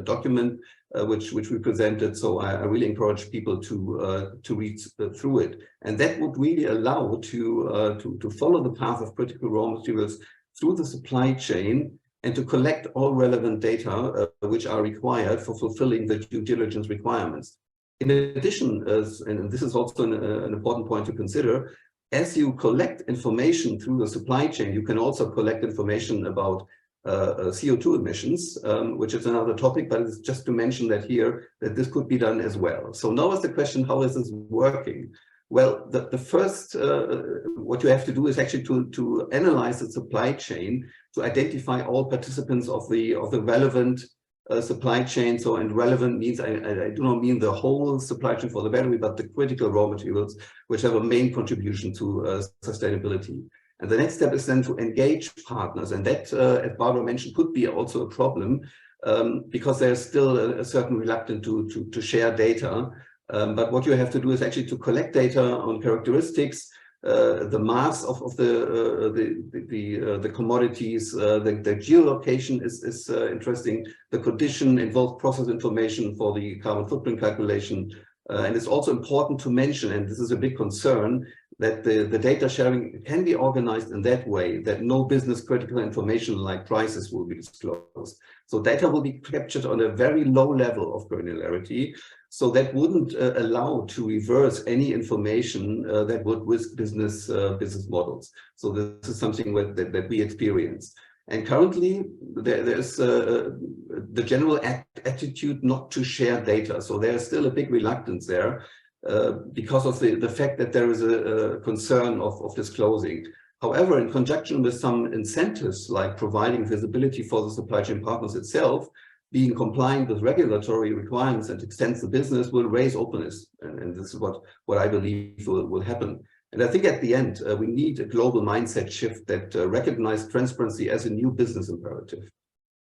document which we presented. So I really encourage people to read through it, and that would really allow to follow the path of critical raw materials through the supply chain and to collect all relevant data which are required for fulfilling the due diligence requirements. In addition, and this is also an important point to consider, as you collect information through the supply chain, you can also collect information about CO2 emissions, which is another topic, but it's just to mention that here, that this could be done as well. So now is the question, how is this working? Well, the first, what you have to do is actually to analyze the supply chain, to identify all participants of the relevant supply chain. So, and relevant means, I do not mean the whole supply chain for the battery, but the critical raw materials, which have a main contribution to sustainability. And the next step is then to engage partners. And that, as Barbara mentioned, could be also a problem because there's still a certain reluctance to share data. But what you have to do is actually to collect data on characteristics, the mass of the commodities, the geolocation is interesting, the condition involved process information for the carbon footprint calculation. And it's also important to mention, and this is a big concern, that the data sharing can be organized in that way that no business critical information like prices will be disclosed. So data will be captured on a very low level of granularity. So that wouldn't allow to reverse any information that would risk business models. So this is something that we experience. And currently, there's the general attitude not to share data. So there's still a big reluctance there because of the fact that there is a concern of disclosing. However, in conjunction with some incentives like providing visibility for the supply chain partners itself, being compliant with regulatory requirements and extends the business will raise openness. And this is what I believe will happen. And I think at the end, we need a global mindset shift that recognizes transparency as a new business imperative.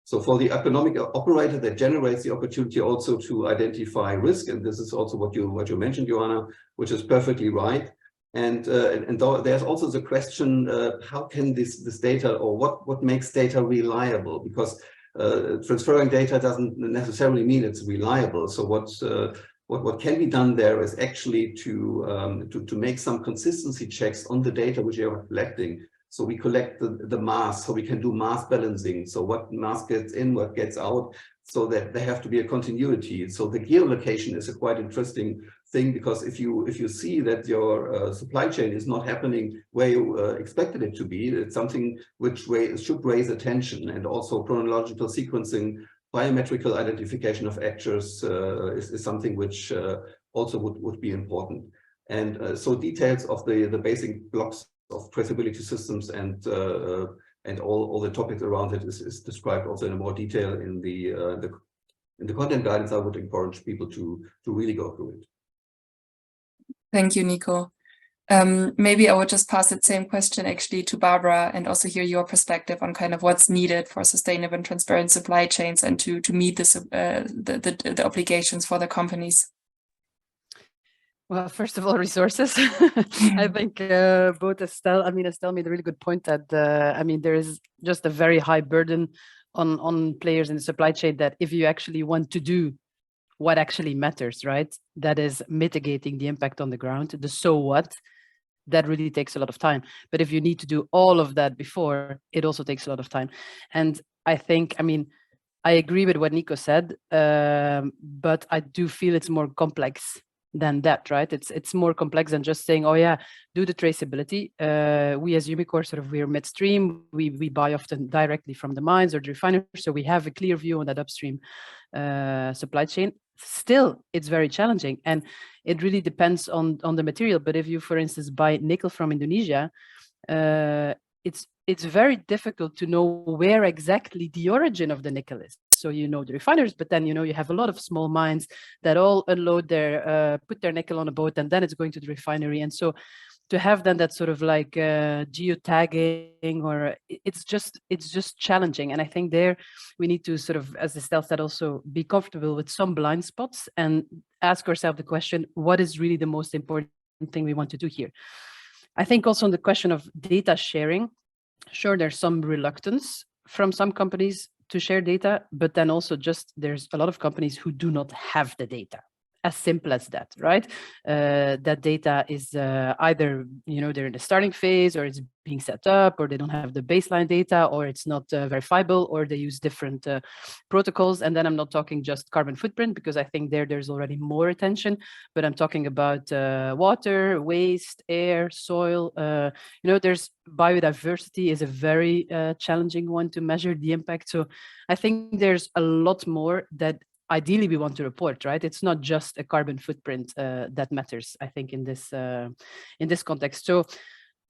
So for the economic operator, that generates the opportunity also to identify risk. And this is also what you mentioned, Joanna, which is perfectly right. And there's also the question, how can this data, or what makes data reliable? Because transferring data doesn't necessarily mean it's reliable. So what can be done there is actually to make some consistency checks on the data which you are collecting. So we collect the mass, so we can do mass balancing. So what mass gets in, what gets out, so that there have to be a continuity. So the geolocation is a quite interesting thing, because if you see that your supply chain is not happening where you expected it to be, it's something which should raise attention. And also chronological sequencing, biometrical identification of actors is something which also would be important. And so details of the basic blocks of traceability systems and all the topics around it is described also in more detail in the content guidance. I would encourage people to really go through it. Thank you, Nico. Maybe I would just pass the same question actually to Barbara, and also hear your perspective on kind of what's needed for sustainable and transparent supply chains and to meet the obligations for the companies. Well, first of all, resources. I think both Estelle made a really good point that there is just a very high burden on players in the supply chain, that if you actually want to do what actually matters, right, that is mitigating the impact on the ground, the so what, that really takes a lot of time. But if you need to do all of that before, it also takes a lot of time. And I think, I agree with what Nico said, but I do feel it's more complex than that, right? It's more complex than just saying, oh yeah, do the traceability. We as Umicore, sort of, we're midstream. We buy often directly from the mines or the refiners, so we have a clear view on that upstream supply chain. Still, it's very challenging, and it really depends on the material. But if you, for instance, buy nickel from Indonesia, it's very difficult to know where exactly the origin of the nickel is. So you know the refiners, but then you have a lot of small mines that all unload their put their nickel on a boat, and then it's going to the refinery. And so to have then that sort of like geotagging, or it's just challenging. And I think there we need to sort of, as Estelle said, also be comfortable with some blind spots and ask ourselves the question, what is really the most important thing we want to do here? I think also on the question of data sharing, sure, there's some reluctance from some companies to share data, but then also just there's a lot of companies who do not have the data. As simple as that, right? That data is either, they're in the starting phase, or it's being set up, or they don't have the baseline data, or it's not verifiable, or they use different protocols. And then I'm not talking just carbon footprint, because I think there's already more attention, but I'm talking about water, waste, air, soil. There's biodiversity is a very challenging one to measure the impact. So I think there's a lot more that ideally we want to report, right? It's not just a carbon footprint that matters, I think, in this context. So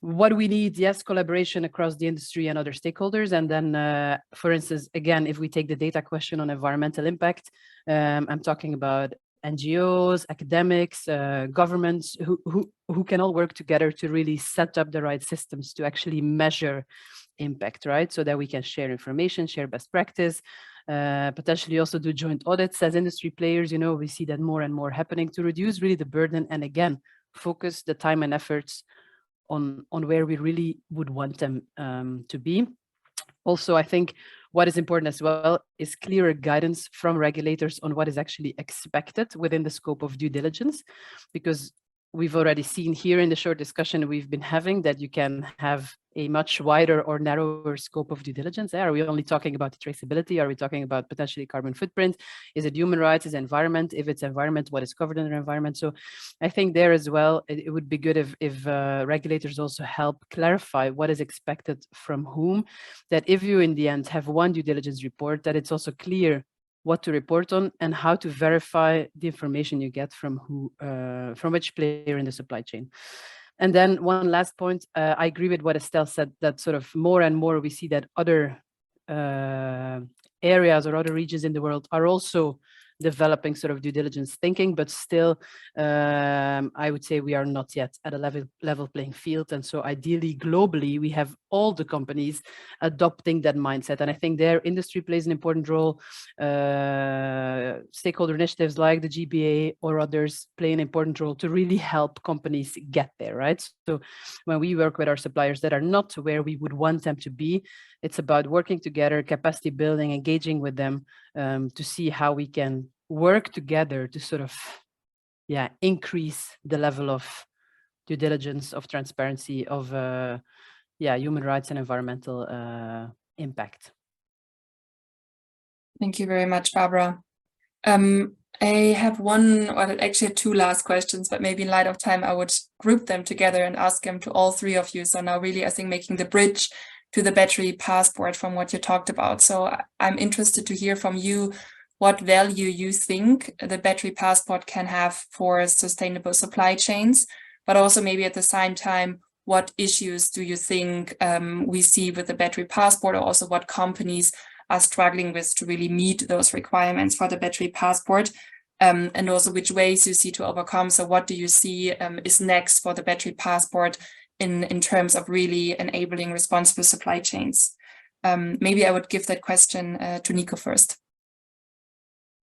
what we need, yes, collaboration across the industry and other stakeholders. And then, for instance, again, if we take the data question on environmental impact, I'm talking about NGOs, academics, governments who can all work together to really set up the right systems to actually measure impact, right? So that we can share information, share best practice, potentially also do joint audits as industry players. We see that more and more happening to reduce really the burden, and again, focus the time and efforts on where we really would want them to be. Also, I think what is important as well is clearer guidance from regulators on what is actually expected within the scope of due diligence, because we've already seen here in the short discussion we've been having that you can have a much wider or narrower scope of due diligence. Are we only talking about the traceability? Are we talking about potentially carbon footprint? Is it human rights? Is it environment? If it's environment, what is covered under environment? So I think there as well, it would be good if regulators also help clarify what is expected from whom, that if you in the end have one due diligence report, that it's also clear what to report on and how to verify the information you get from which player in the supply chain. And then one last point, I agree with what Estelle said, that sort of more and more we see that other areas or other regions in the world are also developing sort of due diligence thinking, but still, I would say we are not yet at a level playing field. And so ideally, globally, we have all the companies adopting that mindset. And I think their industry plays an important role. Stakeholder initiatives like the GBA or others play an important role to really help companies get there, right? So when we work with our suppliers that are not where we would want them to be, it's about working together, capacity building, engaging with them to see how we can work together to sort of, increase the level of due diligence, of transparency, of, human rights and environmental impact. Thank you very much, Barbara. I have actually two last questions, but maybe in light of time, I would group them together and ask them to all three of you. So now really, I think, making the bridge to the battery passport from what you talked about. So I'm interested to hear from you what value you think the battery passport can have for sustainable supply chains, but also maybe at the same time, what issues do you think we see with the battery passport, or also what companies are struggling with to really meet those requirements for the battery passport, and also which ways you see to overcome. So what do you see is next for the battery passport in terms of really enabling responsible supply chains? Maybe I would give that question to Nico first.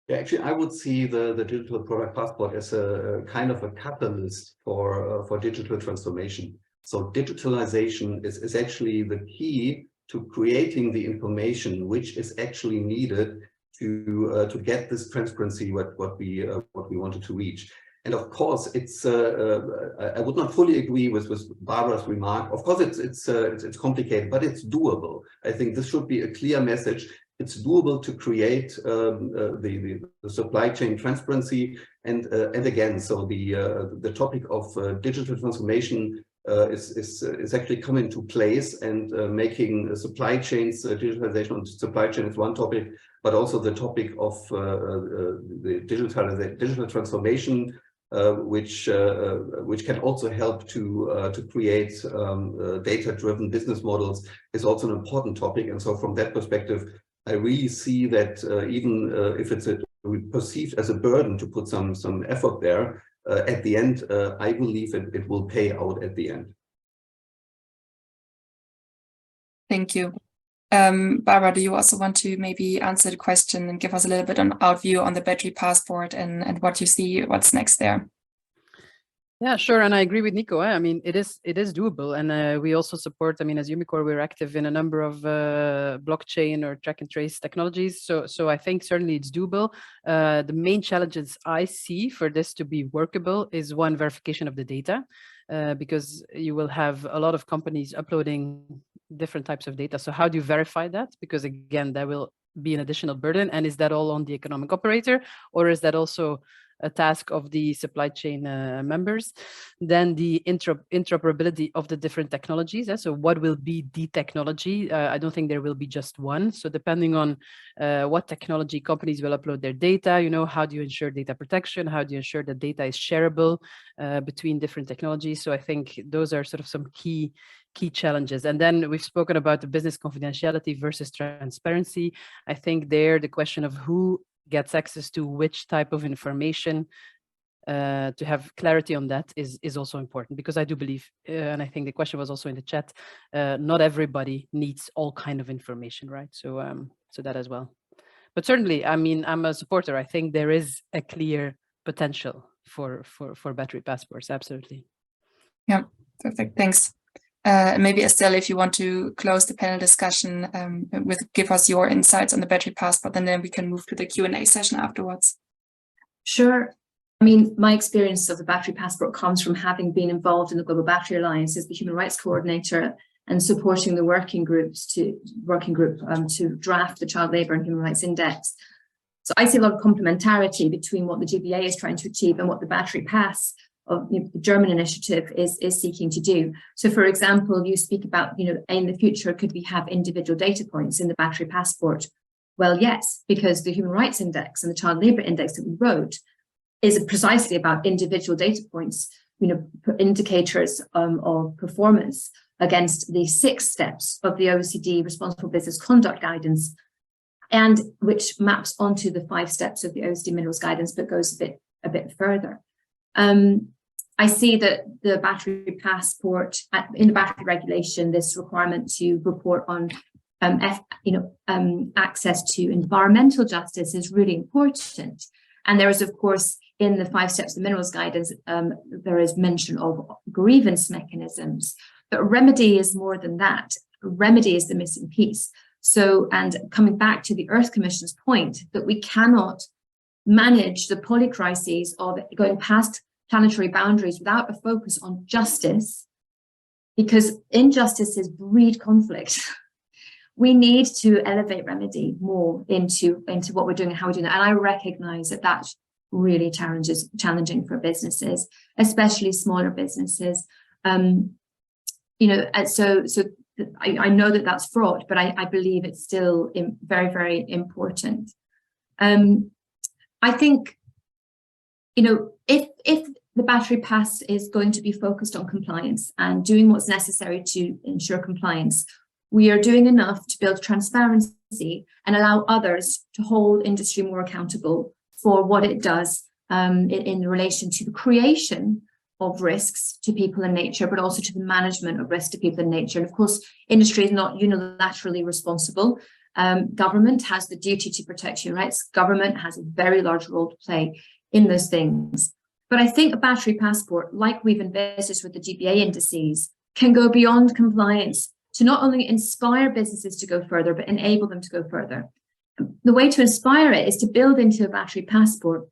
Yeah, actually, I would see the digital product passport as a kind of a catalyst for digital transformation. So digitalization is actually the key to creating the information which is actually needed to get this transparency what we wanted to reach. And of course, it's I would not fully agree with Barbara's remark. Of course, it's complicated, but it's doable. I think this should be a clear message. it's doable to create the supply chain transparency. And again, so the topic of digital transformation is actually coming to place, and making supply chains, digitalization of supply chain is one topic, but also the topic of the digital transformation, which can also help to create data-driven business models, is also an important topic. And so from that perspective, I really see that even if it's perceived as a burden to put some effort there, at the end, I believe it will pay out at the end. Thank you. Barbara, do you also want to maybe answer the question and give us a little bit on view on the battery passport and what you see, what's next there? Yeah, sure. And I agree with Nico. I mean, it is doable. And we also support, I mean, as Umicore, we're active in a number of blockchain or track and trace technologies. So I think certainly it's doable. The main challenges I see for this to be workable is, one, verification of the data, because you will have a lot of companies uploading different types of data. So how do you verify that? Because again, that will be an additional burden. And is that all on the economic operator, or is that also a task of the supply chain members? Then the interoperability of the different technologies. So what will be the technology? I don't think there will be just one. So depending on what technology companies will upload their data, you know, how do you ensure data protection? How do you ensure that data is shareable between different technologies? So I think those are sort of some key challenges. And then we've spoken about the business confidentiality versus transparency. I think there the question of who gets access to which type of information, to have clarity on that is also important, because I do believe, and I think the question was also in the chat, not everybody needs all kind of information, right? So so that as well. But certainly, I mean, I'm a supporter. I think there is a clear potential for battery passports. Absolutely. Yeah, perfect. Thanks. Maybe Estelle, if you want to close the panel discussion give us your insights on the battery passport, and then we can move to the Q&A session afterwards. Sure. I mean, my experience of the battery passport comes from having been involved in the Global Battery Alliance as the human rights coordinator and supporting the working group to draft the Child Labour and Human Rights Index. So I see a lot of complementarity between what the GBA is trying to achieve and what the battery pass of the German initiative is seeking to do. So, for example, you speak about, in the future, could we have individual data points in the battery passport? Well, yes, because the Human Rights Index and the Child Labour Index that we wrote is precisely about individual data points, indicators of performance against the 6 steps of the OECD Responsible Business Conduct Guidance, and which maps onto the 5 steps of the OECD Minerals Guidance, but goes a bit further. I see that the battery passport in the battery regulation, this requirement to report on access to environmental justice is really important. And there is, of course, in the 5 steps of the minerals guidance, there is mention of grievance mechanisms. But remedy is more than that. Remedy is the missing piece. So, and coming back to the Earth Commission's point that we cannot manage the polycrises of going past planetary boundaries without a focus on justice, because injustices breed conflict. We need to elevate remedy more into what we're doing and how we're doing it. And I recognize that that's really challenging for businesses, especially smaller businesses. And so I know that that's fraught, but I believe it's still very, very important. I think, if the battery pass is going to be focused on compliance and doing what's necessary to ensure compliance, we are doing enough to build transparency and allow others to hold industry more accountable for what it does in relation to the creation of risks to people and nature, but also to the management of risk to people and nature. And of course, industry is not unilaterally responsible. Government has the duty to protect human rights. Government has a very large role to play in those things. But I think a battery passport, like we've envisaged with the GBA indices, can go beyond compliance to not only inspire businesses to go further, but enable them to go further. The way to inspire it is to build into a battery passport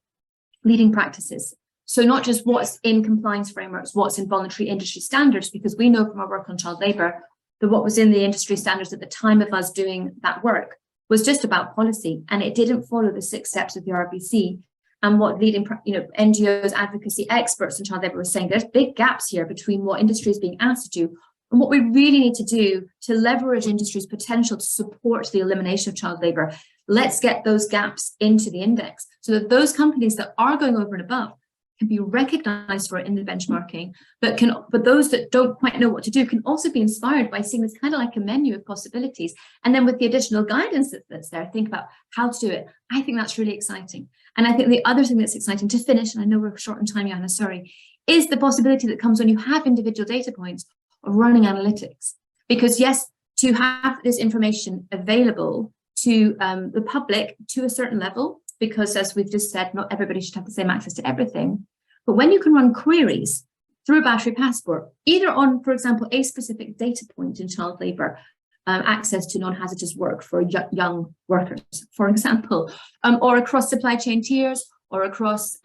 leading practices. So not just what's in compliance frameworks, what's in voluntary industry standards, because we know from our work on child labour that what was in the industry standards at the time of us doing that work was just about policy, and it didn't follow the 6 steps of the RBC. And what leading, NGOs, advocacy experts in child labour were saying, there's big gaps here between what industry is being asked to do and what we really need to do to leverage industry's potential to support the elimination of child labour. Let's get those gaps into the index so that those companies that are going over and above can be recognised for it in the benchmarking, but those that don't quite know what to do can also be inspired by seeing this kind of like a menu of possibilities. And then with the additional guidance that's there, think about how to do it. I think that's really exciting. And I think the other thing that's exciting, to finish, and I know we're short on time, Johanna, sorry, is the possibility that comes when you have individual data points of running analytics. Because yes, to have this information available to the public to a certain level, because as we've just said, not everybody should have the same access to everything. But when you can run queries through a battery passport, either on, for example, a specific data point in child labour, access to non-hazardous work for young workers, for example, or across supply chain tiers or across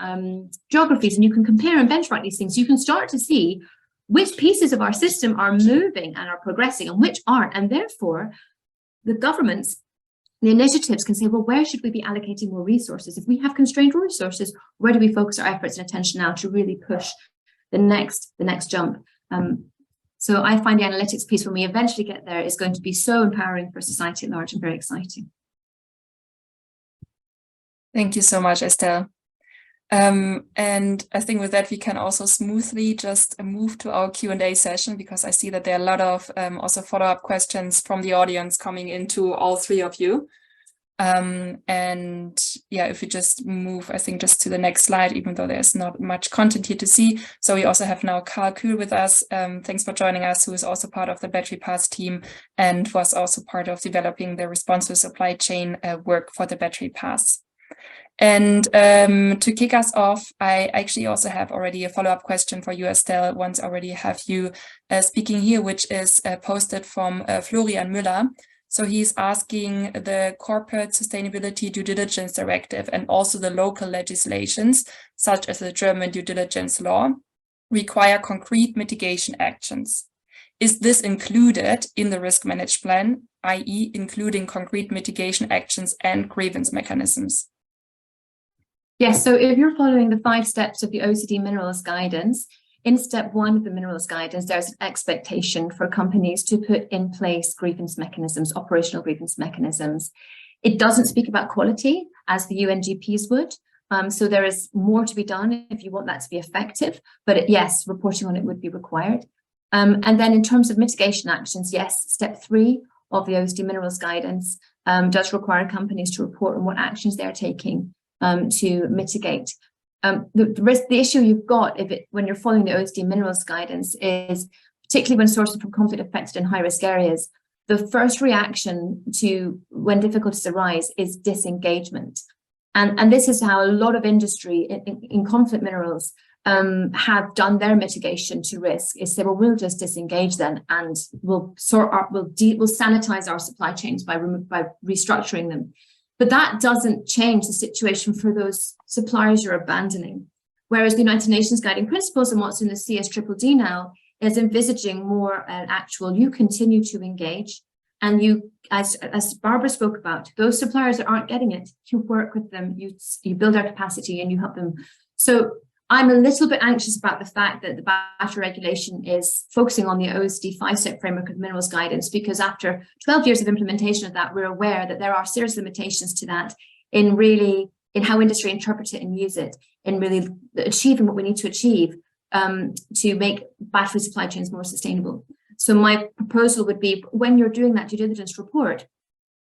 geographies, and you can compare and benchmark these things, you can start to see which pieces of our system are moving and are progressing and which aren't. And therefore, the governments, the initiatives can say, well, where should we be allocating more resources? If we have constrained resources, where do we focus our efforts and attention now to really push the next jump? So I find the analytics piece, when we eventually get there, is going to be so empowering for society at large and very exciting. Thank you so much, Estelle. And I think with that, we can also smoothly just move to our Q&A session, because I see that there are a lot of also follow-up questions from the audience coming into all 3 of you. And yeah, if we just move, I think, just to the next slide, even though there's not much content here to see. So we also have now Karl Kühl with us. Thanks for joining us, who is also part of the Battery Pass team and was also part of developing the responsive supply chain work for the Battery Pass. And to kick us off, I actually also have already a follow-up question for you, Estelle, once I already have you speaking here, which is posted from Florian Müller. So he's asking, the Corporate Sustainability Due Diligence Directive and also the local legislations, such as the German due diligence law, require concrete mitigation actions. Is this included in the risk management plan, i.e. including concrete mitigation actions and grievance mechanisms? Yes, so if you're following the 5 steps of the OECD minerals guidance, in step 1 of the minerals guidance, there's an expectation for companies to put in place grievance mechanisms, operational grievance mechanisms. It doesn't speak about quality as the UNGPs would. So there is more to be done if you want that to be effective, but yes, reporting on it would be required. And then in terms of mitigation actions, yes, step 3 of the OECD minerals guidance does require companies to report on what actions they're taking to mitigate. The issue you've got when you're following the OECD minerals guidance is, particularly when sourcing from conflict affected and high risk areas, the first reaction to when difficulties arise is disengagement. And this is how a lot of industry in conflict minerals have done their mitigation to risk, is say, well, we'll just disengage then, and we'll sanitize our supply chains by restructuring them. But that doesn't change the situation for those suppliers you're abandoning. Whereas the United Nations Guiding Principles and what's in the CSDDD now is envisaging more an actual, you continue to engage, and you, as Barbara spoke about, those suppliers that aren't getting it, you work with them, you build their capacity and you help them. So I'm a little bit anxious about the fact that the battery regulation is focusing on the OECD 5-step framework of minerals guidance, because after 12 years of implementation of that, we're aware that there are serious limitations to that in how industry interpret it and use it, in really achieving what we need to achieve to make battery supply chains more sustainable. So my proposal would be, when you're doing that due diligence report,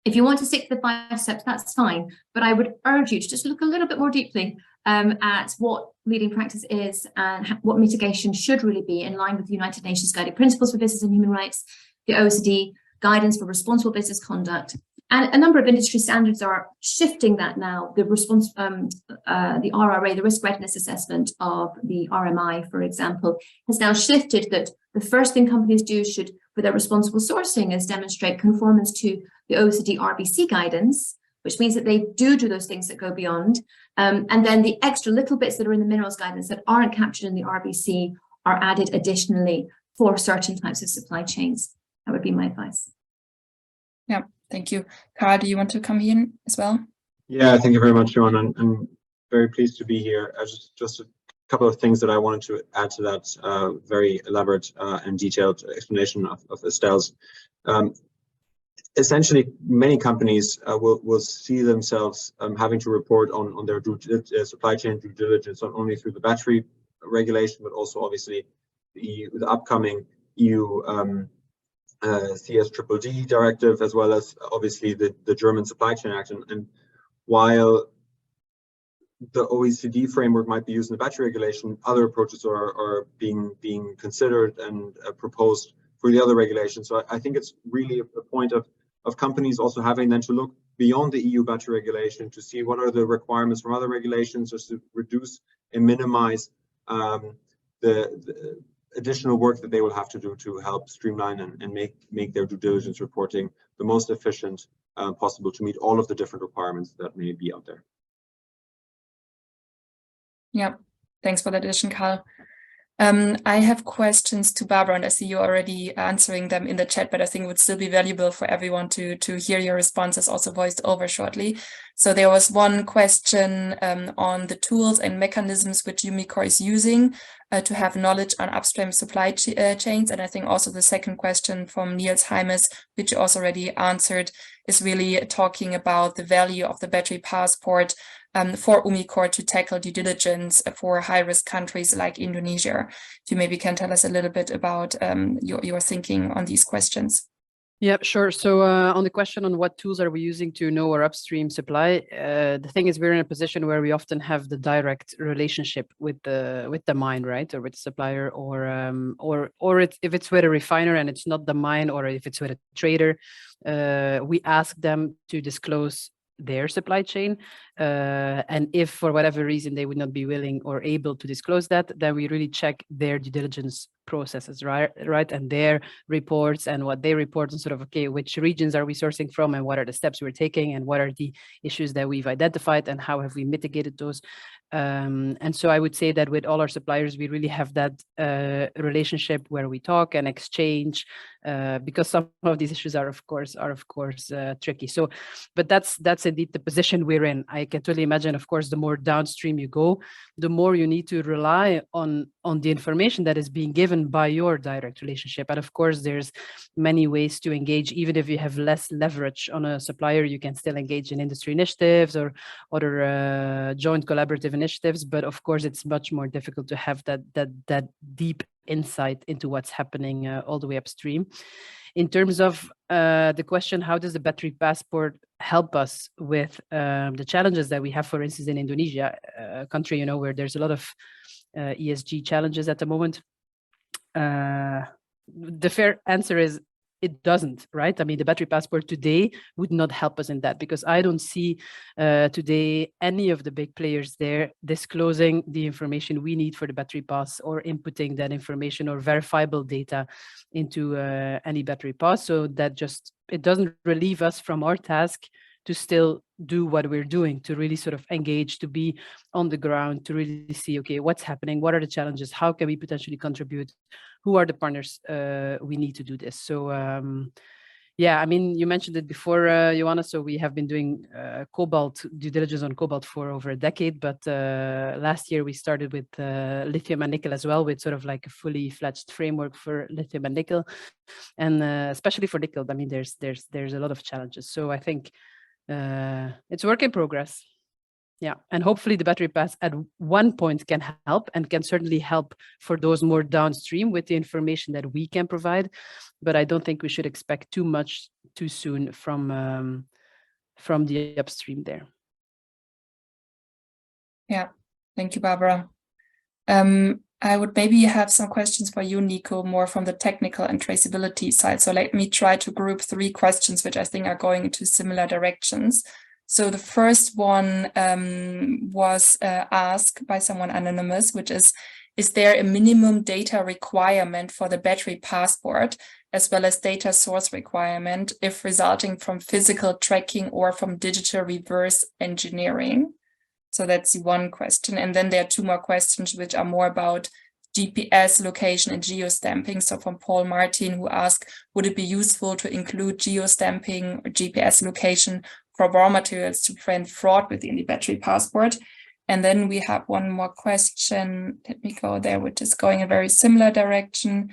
if you want to stick to the 5 steps, that's fine. But I would urge you to just look a little bit more deeply at what leading practice is and what mitigation should really be in line with the United Nations Guiding Principles for Business and Human Rights, the OECD Guidance for Responsible Business Conduct. And a number of industry standards are shifting that now. The RRA, the Risk Readiness Assessment of the RMI, for example, has now shifted that the first thing companies do for their responsible sourcing is demonstrate conformance to the OECD RBC guidance, which means that they do those things that go beyond. And then the extra little bits that are in the minerals guidance that aren't captured in the RBC are added additionally for certain types of supply chains. That would be my advice. Yeah, Thank you. Carl, do you want to come in as well? Yeah, thank you very much, Johan. I'm very pleased to be here. Just a couple of things that I wanted to add to that very elaborate and detailed explanation of Estelle's. Essentially, many companies will see themselves having to report on their supply chain due diligence, not only through the battery regulation, but also obviously the upcoming EU CSDDD directive, as well as obviously the German Supply Chain Act. And while the OECD framework might be used in the battery regulation, other approaches are being considered and proposed for the other regulations. So I think it's really a point of companies also having then to look beyond the EU battery regulation to see what are the requirements from other regulations, just to reduce and minimize the additional work that they will have to do to help streamline and make their due diligence reporting the most efficient possible to meet all of the different requirements that may be out there. Yeah, thanks for that addition, Carl. I have questions to Barbara, and I see you already answering them in the chat, but I think it would still be valuable for everyone to hear your responses also voiced over shortly. So there was one question on the tools and mechanisms which Umicore is using to have knowledge on upstream supply chains. And I think also the second question from Niels Heimes, which you also already answered, is really talking about the value of the battery passport for Umicore to tackle due diligence for high-risk countries like Indonesia. If you maybe can tell us a little bit about your thinking on these questions. Yeah, sure. So on the question on what tools are we using to know our upstream supply, the thing is we're in a position where we often have the direct relationship with the mine, right, or with the supplier, or if it's with a refiner and it's not the mine, or if it's with a trader, we ask them to disclose their supply chain, and if for whatever reason they would not be willing or able to disclose that, then we really check their due diligence processes, right, and their reports and what they report, and sort of, okay, which regions are we sourcing from, and what are the steps we're taking, and what are the issues that we've identified, and how have we mitigated those. And so I would say that with all our suppliers, we really have that relationship where we talk and exchange, because some of these issues are of course tricky. So, but that's indeed the position we're in. I can totally imagine, of course, the more downstream you go, the more you need to rely on the information that is being given by your direct relationship. And of course, there's many ways to engage. Even if you have less leverage on a supplier, you can still engage in industry initiatives or other joint collaborative initiatives. But of course, it's much more difficult to have that deep insight into what's happening all the way upstream. In terms of the question, how does the battery passport help us with the challenges that we have, for instance, in Indonesia, a country, you know, where there's a lot of ESG challenges at the moment? The fair answer is it doesn't, right? I mean, the battery passport today would not help us in that, because I don't see today any of the big players there disclosing the information we need for the battery pass, or inputting that information or verifiable data into any battery pass. So that just, it doesn't relieve us from our task to still do what we're doing, to really sort of engage, to be on the ground, to really see, okay, what's happening, what are the challenges, how can we potentially contribute, who are the partners we need to do this. So yeah, I mean, you mentioned it before, Joanna, so we have been doing cobalt due diligence on cobalt for over a decade, but last year we started with lithium and nickel as well, with sort of like a fully fledged framework for lithium and nickel, and especially for nickel, I mean, there's a lot of challenges. So I think it's work in progress. Yeah, and hopefully the battery pass at one point can help, and can certainly help for those more downstream with the information that we can provide. But I don't think we should expect too much too soon from the upstream there. Yeah, thank you, Barbara. I would maybe have some questions for you, Nico, more from the technical and traceability side. So let me try to group 3 questions, which I think are going into similar directions. So the first one was asked by someone anonymous, which is there a minimum data requirement for the battery passport, as well as data source requirement, if resulting from physical tracking or from digital reverse engineering? So that's one question. And then there are 2 more questions, which are more about GPS location and geostamping. So from Paul Martin, who asked, would it be useful to include geostamping or GPS location for raw materials to prevent fraud within the battery passport? And then we have one more question. Let me go there, which is going a very similar direction.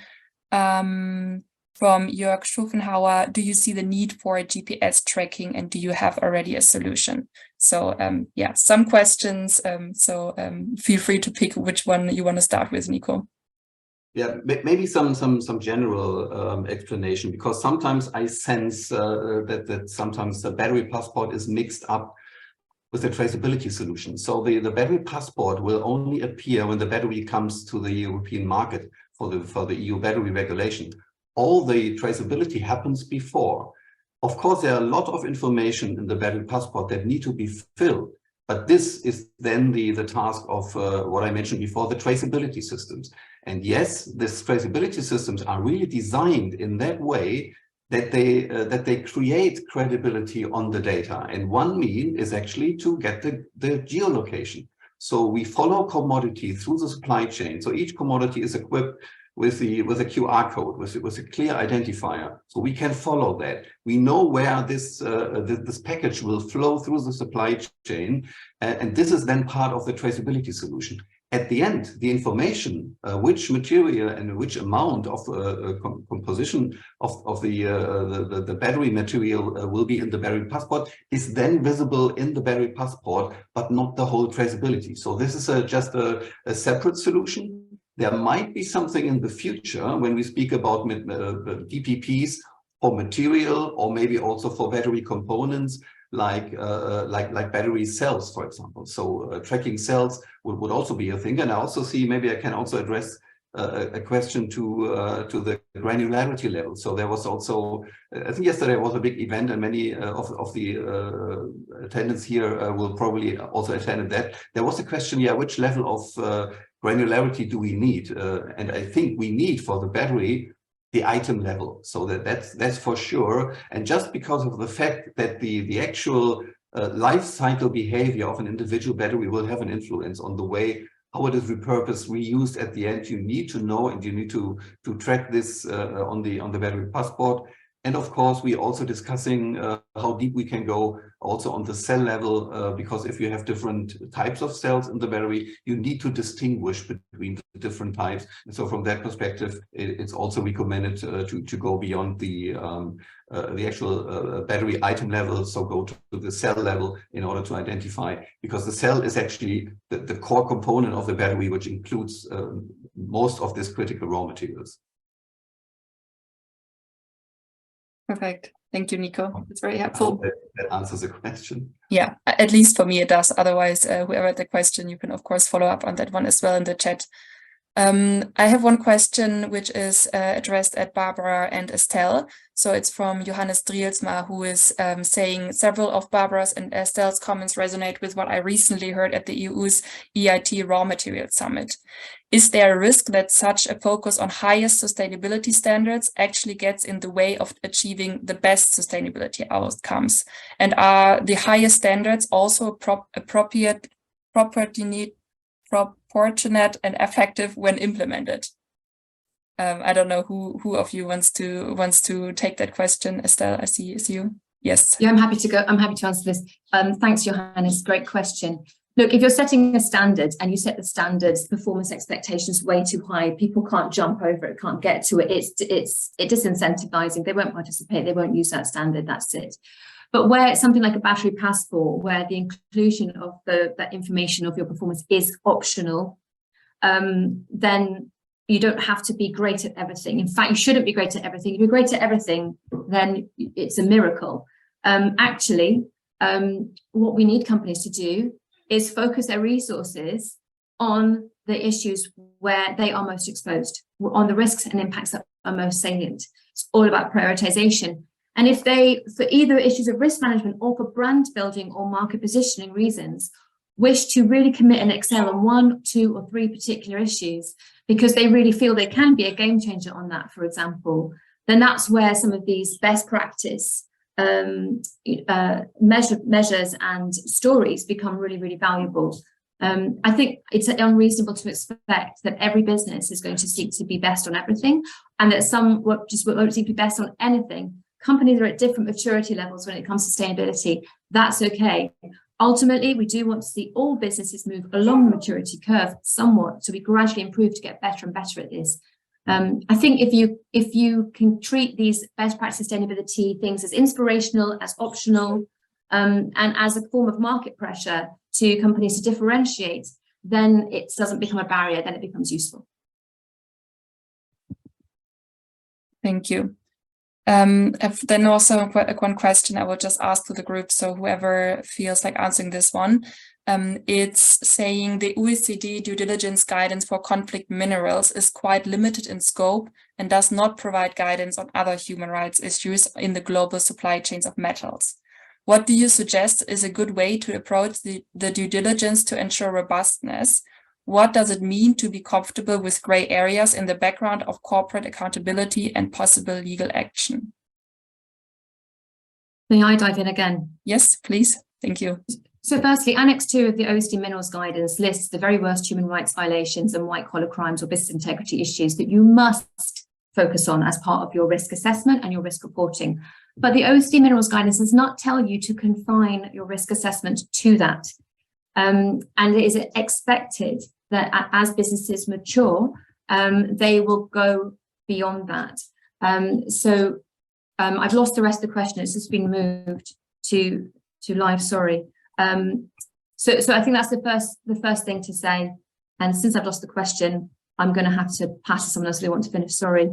From Jörg Schufenhauer, do you see the need for GPS tracking, and do you have already a solution? So yeah, some questions. Feel free to pick which one you want to start with, Nico. Yeah, maybe some general explanation, because sometimes I sense that sometimes the battery passport is mixed up with a traceability solution. So the battery passport will only appear when the battery comes to the European market for the EU battery regulation. All the traceability happens before. Of course, there are a lot of information in the battery passport that need to be filled, but this is then the task of what I mentioned before, the traceability systems. And yes, these traceability systems are really designed in that way that they create credibility on the data. And one mean is actually to get the geolocation. So we follow commodity through the supply chain. So each commodity is equipped with a QR code, with a clear identifier, so we can follow that. We know where this package will flow through the supply chain, and this is then part of the traceability solution. At the end, the information, which material and which amount of composition of the battery material will be in the battery passport is then visible in the battery passport, but not the whole traceability. So this is just a separate solution. There might be something in the future when we speak about DPPs for material, or maybe also for battery components, like battery cells, for example. So tracking cells would also be a thing. And I also see, maybe I can also address a question to the granularity level. So there was also, I think yesterday was a big event, and many of the attendants here will probably also attend that. There was a question, yeah, which level of granularity do we need? And I think we need for the battery the item level. So that's for sure. And just because of the fact that the actual life cycle behavior of an individual battery will have an influence on the way how it is repurposed, reused at the end, you need to know, and you need to track this on the battery passport. And of course, we're also discussing how deep we can go also on the cell level, because if you have different types of cells in the battery, you need to distinguish between the different types. And so from that perspective, it's also recommended to go beyond the actual battery item level, so go to the cell level in order to identify, because the cell is actually the core component of the battery, which includes most of these critical raw materials. Perfect. Thank you, Nico. It's very helpful. That answers the question. Yeah, at least for me it does. Otherwise, whoever had the question, you can of course follow up on that one as well in the chat. I have one question which is addressed at Barbara and Estelle. So it's from Johannes Drielsma, who is saying several of Barbara's and Estelle's comments resonate with what I recently heard at the EU's EIT Raw Materials Summit. Is there a risk that such a focus on highest sustainability standards actually gets in the way of achieving the best sustainability outcomes? And are the highest standards also proportionate and effective when implemented? I don't know who of you wants to take that question. Estelle, I see it's you. Yes. Yeah, I'm happy to go. I'm happy to answer this. Thanks, Johannes. Great question. Look, if you're setting a standard and you set the standards, performance expectations way too high, people can't jump over it, can't get to it. It's disincentivizing. They won't participate. They won't use that standard. That's it. But where it's something like a battery passport, where the inclusion of that information of your performance is optional, then you don't have to be great at everything. In fact, you shouldn't be great at everything. If you're great at everything, then it's a miracle. Actually, what we need companies to do is focus their resources on the issues where they are most exposed, on the risks and impacts that are most salient. It's all about prioritization. And if they, for either issues of risk management or for brand building or market positioning reasons, wish to really commit and excel on 1, 2, or 3 particular issues, because they really feel they can be a game changer on that, for example, then that's where some of these best practice measures and stories become really, really valuable. I think it's unreasonable to expect that every business is going to seek to be best on everything, and that some won't seek to be best on anything. Companies are at different maturity levels when it comes to sustainability. That's okay. Ultimately, we do want to see all businesses move along the maturity curve somewhat, so we gradually improve to get better and better at this. I think if you can treat these best practice sustainability things as inspirational, as optional, and as a form of market pressure to companies to differentiate, then it doesn't become a barrier, then it becomes useful. Thank you. Then also one question I will just ask to the group, so whoever feels like answering this one. It's saying the OECD due diligence guidance for conflict minerals is quite limited in scope and does not provide guidance on other human rights issues in the global supply chains of metals. What do you suggest is a good way to approach the due diligence to ensure robustness? What does it mean to be comfortable with gray areas in the background of corporate accountability and possible legal action? May I dive in again? Yes, please. Thank you. So firstly, Annex 2 of the OECD Minerals Guidance lists the very worst human rights violations and white-collar crimes or business integrity issues that you must focus on as part of your risk assessment and your risk reporting. But the OECD Minerals Guidance does not tell you to confine your risk assessment to that. And it is expected that as businesses mature, they will go beyond that. I've lost the rest of the question. It's just been moved to live, sorry. So I think that's the first thing to say. And since I've lost the question, I'm going to have to pass to someone else if they want to finish. Sorry,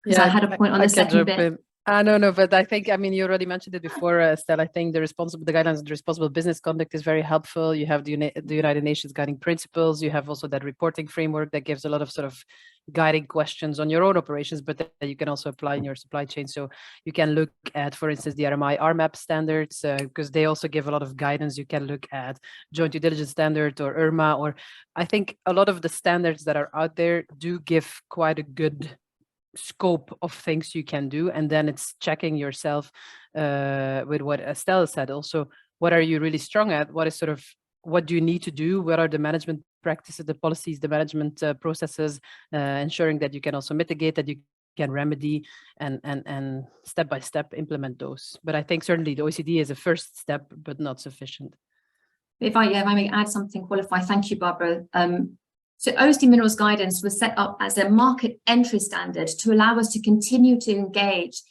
because I had a point on the second bit. No, but I think, I mean, you already mentioned it before, Estelle. I think the guidelines of the responsible business conduct is very helpful. You have the United Nations guiding principles. You have also that reporting framework that gives a lot of sort of guiding questions on your own operations, but that you can also apply in your supply chain. So you can look at, for instance, the RMI RMAP standards, because they also give a lot of guidance. You can look at joint due diligence standard or IRMA, or I think a lot of the standards that are out there do give quite a good scope of things you can do, and then it's checking yourself with what Estelle said. Also, what are you really strong at? What do you need to do? What are the management practices, the policies, the management processes, ensuring that you can also mitigate, that you can remedy, and step by step implement those. But I think certainly the OECD is a first step, but not sufficient. If I may add something, qualify. Thank you, Barbara. So OECD Minerals Guidance was set up as a market entry standard to allow us to continue to engage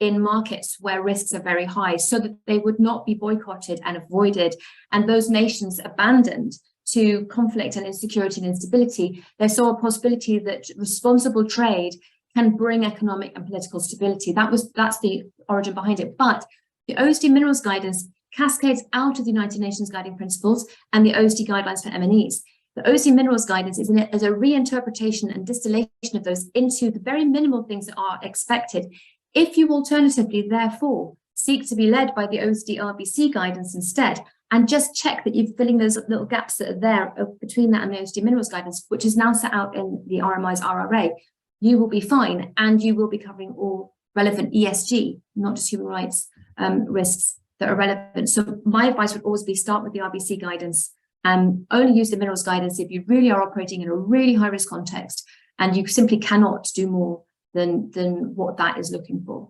in markets where risks are very high, so that they would not be boycotted and avoided, and those nations abandoned to conflict and insecurity and instability. They saw a possibility that responsible trade can bring economic and political stability. That's the origin behind it. But the OECD Minerals Guidance cascades out of the United Nations Guiding Principles and the OECD Guidelines for M&Es. The OECD Minerals Guidance is a reinterpretation and distillation of those into the very minimal things that are expected. If you alternatively, therefore, seek to be led by the OECD RBC guidance instead, and just check that you're filling those little gaps that are there between that and the OECD Minerals Guidance, which is now set out in the RMI's RRA, you will be fine, and you will be covering all relevant ESG, not just human rights risks that are relevant. So my advice would always be start with the RBC guidance, and only use the minerals guidance if you really are operating in a really high risk context and you simply cannot do more than what that is looking for.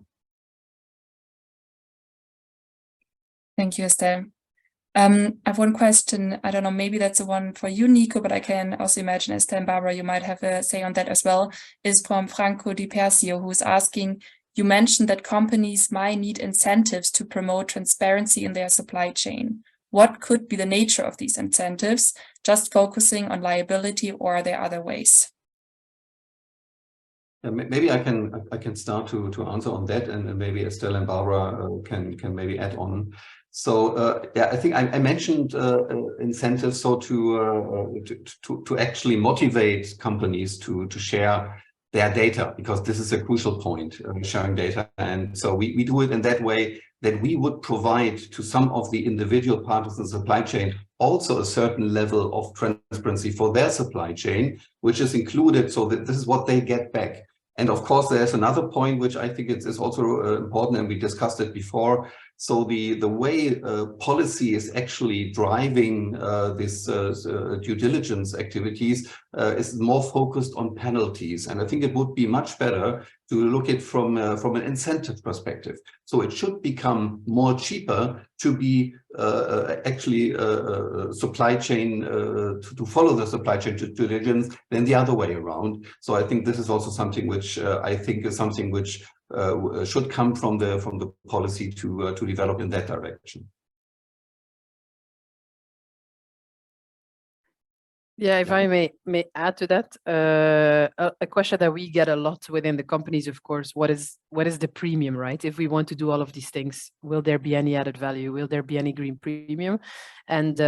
Thank you, Estelle. I have one question. I don't know, maybe that's the one for you, Nico, but I can also imagine Estelle and Barbara, you might have a say on that as well, is from Franco Di Persio, who's asking, you mentioned that companies might need incentives to promote transparency in their supply chain. What could be the nature of these incentives? Just focusing on liability, or are there other ways? Maybe I can start to answer on that, and maybe Estelle and Barbara can maybe add on. So yeah, I think I mentioned incentives, so to actually motivate companies to share their data, because this is a crucial point, sharing data. And so we do it in that way, that we would provide to some of the individual parties in the supply chain also a certain level of transparency for their supply chain, which is included, so that this is what they get back. And of course, there's another point which I think is also important, and we discussed it before. So the way policy is actually driving this due diligence activities is more focused on penalties. And I think it would be much better to look at from an incentive perspective. So it should become more cheaper to be actually supply chain, to follow the supply chain due diligence than the other way around. So I think this is also something which I think is something which should come from the policy to develop in that direction. Yeah, if I may add to that, a question that we get a lot within the companies, of course, what is the premium, right? If we want to do all of these things, will there be any added value? Will there be any green premium? And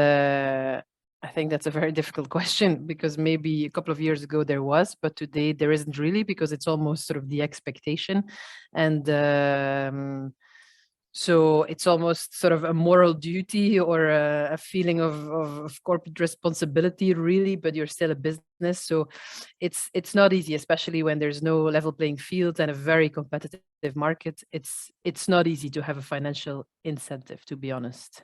I think that's a very difficult question, because maybe a couple of years ago there was, but today there isn't really, because it's almost sort of the expectation. And so it's almost sort of a moral duty or a feeling of corporate responsibility, really, but you're still a business. So it's not easy, especially when there's no level playing field and a very competitive market. It's not easy to have a financial incentive, to be honest.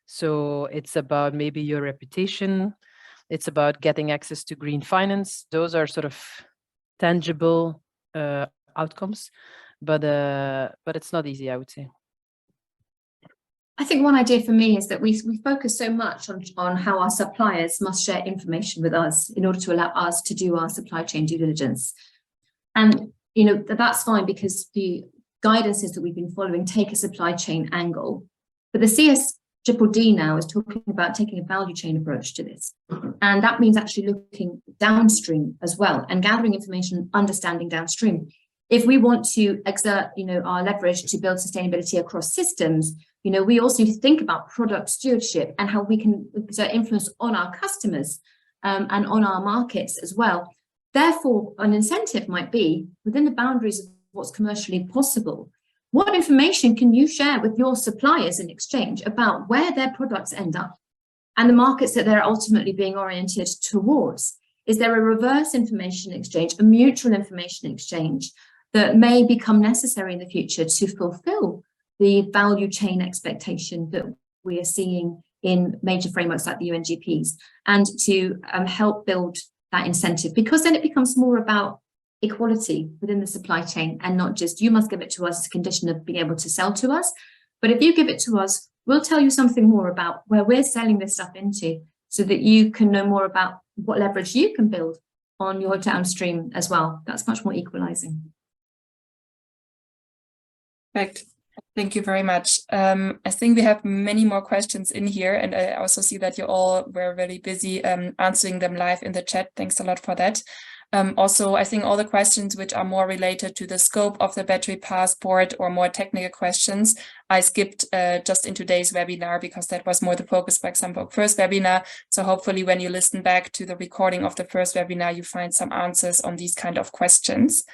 So it's about maybe your reputation. It's about getting access to green finance. Those are sort of tangible outcomes, but it's not easy, I would say. I think one idea for me is that we focus so much on how our suppliers must share information with us in order to allow us to do our supply chain due diligence. And, you know, that's fine, because the guidances that we've been following take a supply chain angle. But the CSDDD now is talking about taking a value chain approach to this. And that means actually looking downstream as well and gathering information, understanding downstream. If we want to exert, you know, our leverage to build sustainability across systems, you know, we also need to think about product stewardship and how we can exert influence on our customers and on our markets as well. Therefore, an incentive might be, within the boundaries of what's commercially possible, what information can you share with your suppliers in exchange about where their products end up and the markets that they're ultimately being oriented towards? Is there a reverse information exchange, a mutual information exchange that may become necessary in the future to fulfill the value chain expectation that we are seeing in major frameworks like the UNGPs, and to help build that incentive? Because then it becomes more about equality within the supply chain, and not just you must give it to us as a condition of being able to sell to us, but if you give it to us, we'll tell you something more about where we're selling this stuff into, so that you can know more about what leverage you can build on your downstream as well. That's much more equalizing. Perfect. Thank you very much. I think we have many more questions in here, and I also see that you all were very busy answering them live in the chat. Thanks a lot for that. Also, I think all the questions which are more related to the scope of the battery passport or more technical questions, I skipped just in today's webinar, because that was more the focus, for example, first webinar. So hopefully when you listen back to the recording of the first webinar, you find some answers on these kind of questions.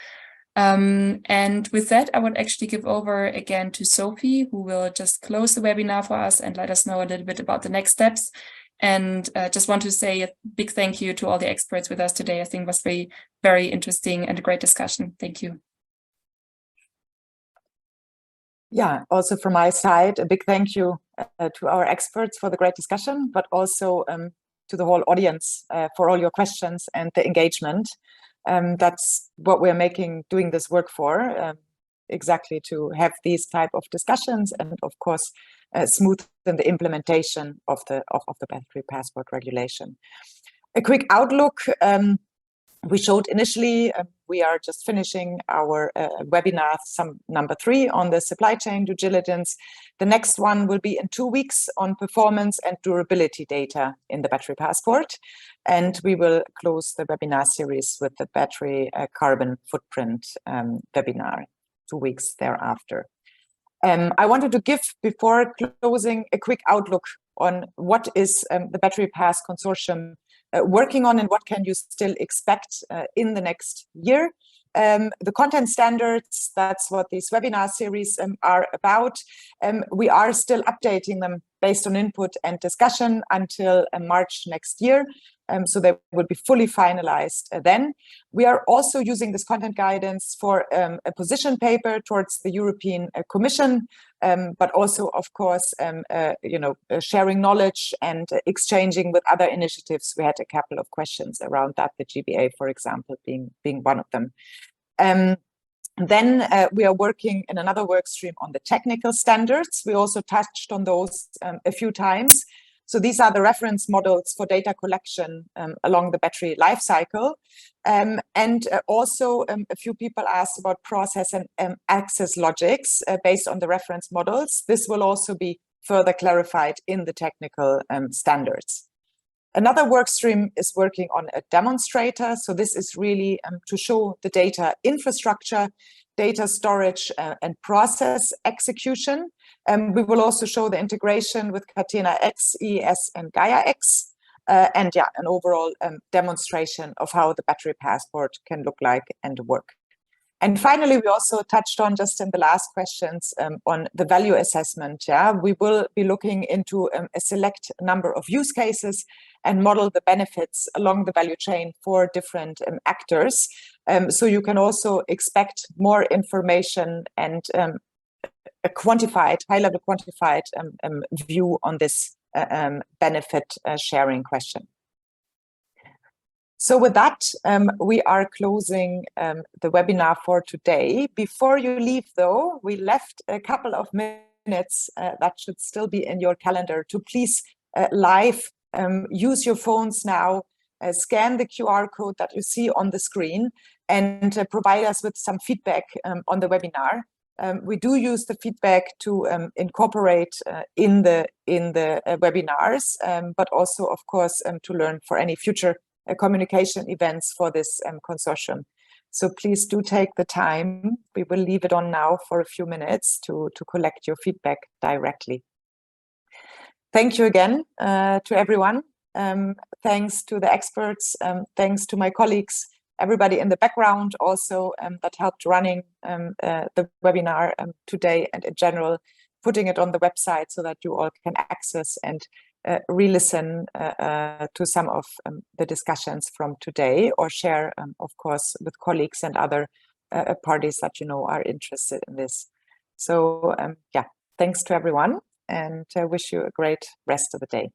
And with that, I would actually give over again to Sophie, who will just close the webinar for us and let us know a little bit about the next steps. And just want to say a big thank you to all the experts with us today. I think it was very, very interesting and a great discussion. Thank you. Yeah, also from my side, a big thank you to our experts for the great discussion, but also to the whole audience for all your questions and the engagement. That's what we're doing this work for, exactly to have these type of discussions and, of course, smoothen the implementation of the battery passport regulation. A quick outlook. We showed initially, we are just finishing our webinar, number 3 on the supply chain due diligence. The next one will be in 2 weeks on performance and durability data in the battery passport. And we will close the webinar series with the battery carbon footprint webinar 2 weeks thereafter. I wanted to give, before closing, a quick outlook on what is the Battery Pass Consortium working on and what can you still expect in the next year. The content standards, that's what these webinar series are about. We are still updating them based on input and discussion until March next year. So they will be fully finalized then. We are also using this content guidance for a position paper towards the European Commission, but also, of course, sharing knowledge and exchanging with other initiatives. We had a couple of questions around that, the GBA, for example, being one of them. Then we are working in another work stream on the technical standards. We also touched on those a few times. So these are the reference models for data collection along the battery life cycle. Also a few people asked about process and access logics based on the reference models. This will also be further clarified in the technical standards. Another work stream is working on a demonstrator. So this is really to show the data infrastructure, data storage and process execution. We will also show the integration with Catena X, EES and Gaia X. An overall demonstration of how the battery passport can look like and work. And finally, we also touched on, just in the last questions, on the value assessment. Yeah, we will be looking into a select number of use cases and model the benefits along the value chain for different actors. So you can also expect more information and a quantified, high-level quantified view on this benefit sharing question. So with that, we are closing the webinar for today. Before you leave, though, we left a couple of minutes that should still be in your calendar to please live use your phones now, scan the QR code that you see on the screen, and provide us with some feedback on the webinar. We do use the feedback to incorporate in the webinars, but also, of course, to learn for any future communication events for this consortium. So please do take the time. We will leave it on now for a few minutes to collect your feedback directly. Thank you again to everyone. Thanks to the experts. Thanks to my colleagues, everybody in the background also that helped running the webinar today, and in general, putting it on the website so that you all can access and re-listen to some of the discussions from today, or share, of course, with colleagues and other parties that you know are interested in this. So thanks to everyone, and I wish you a great rest of the day.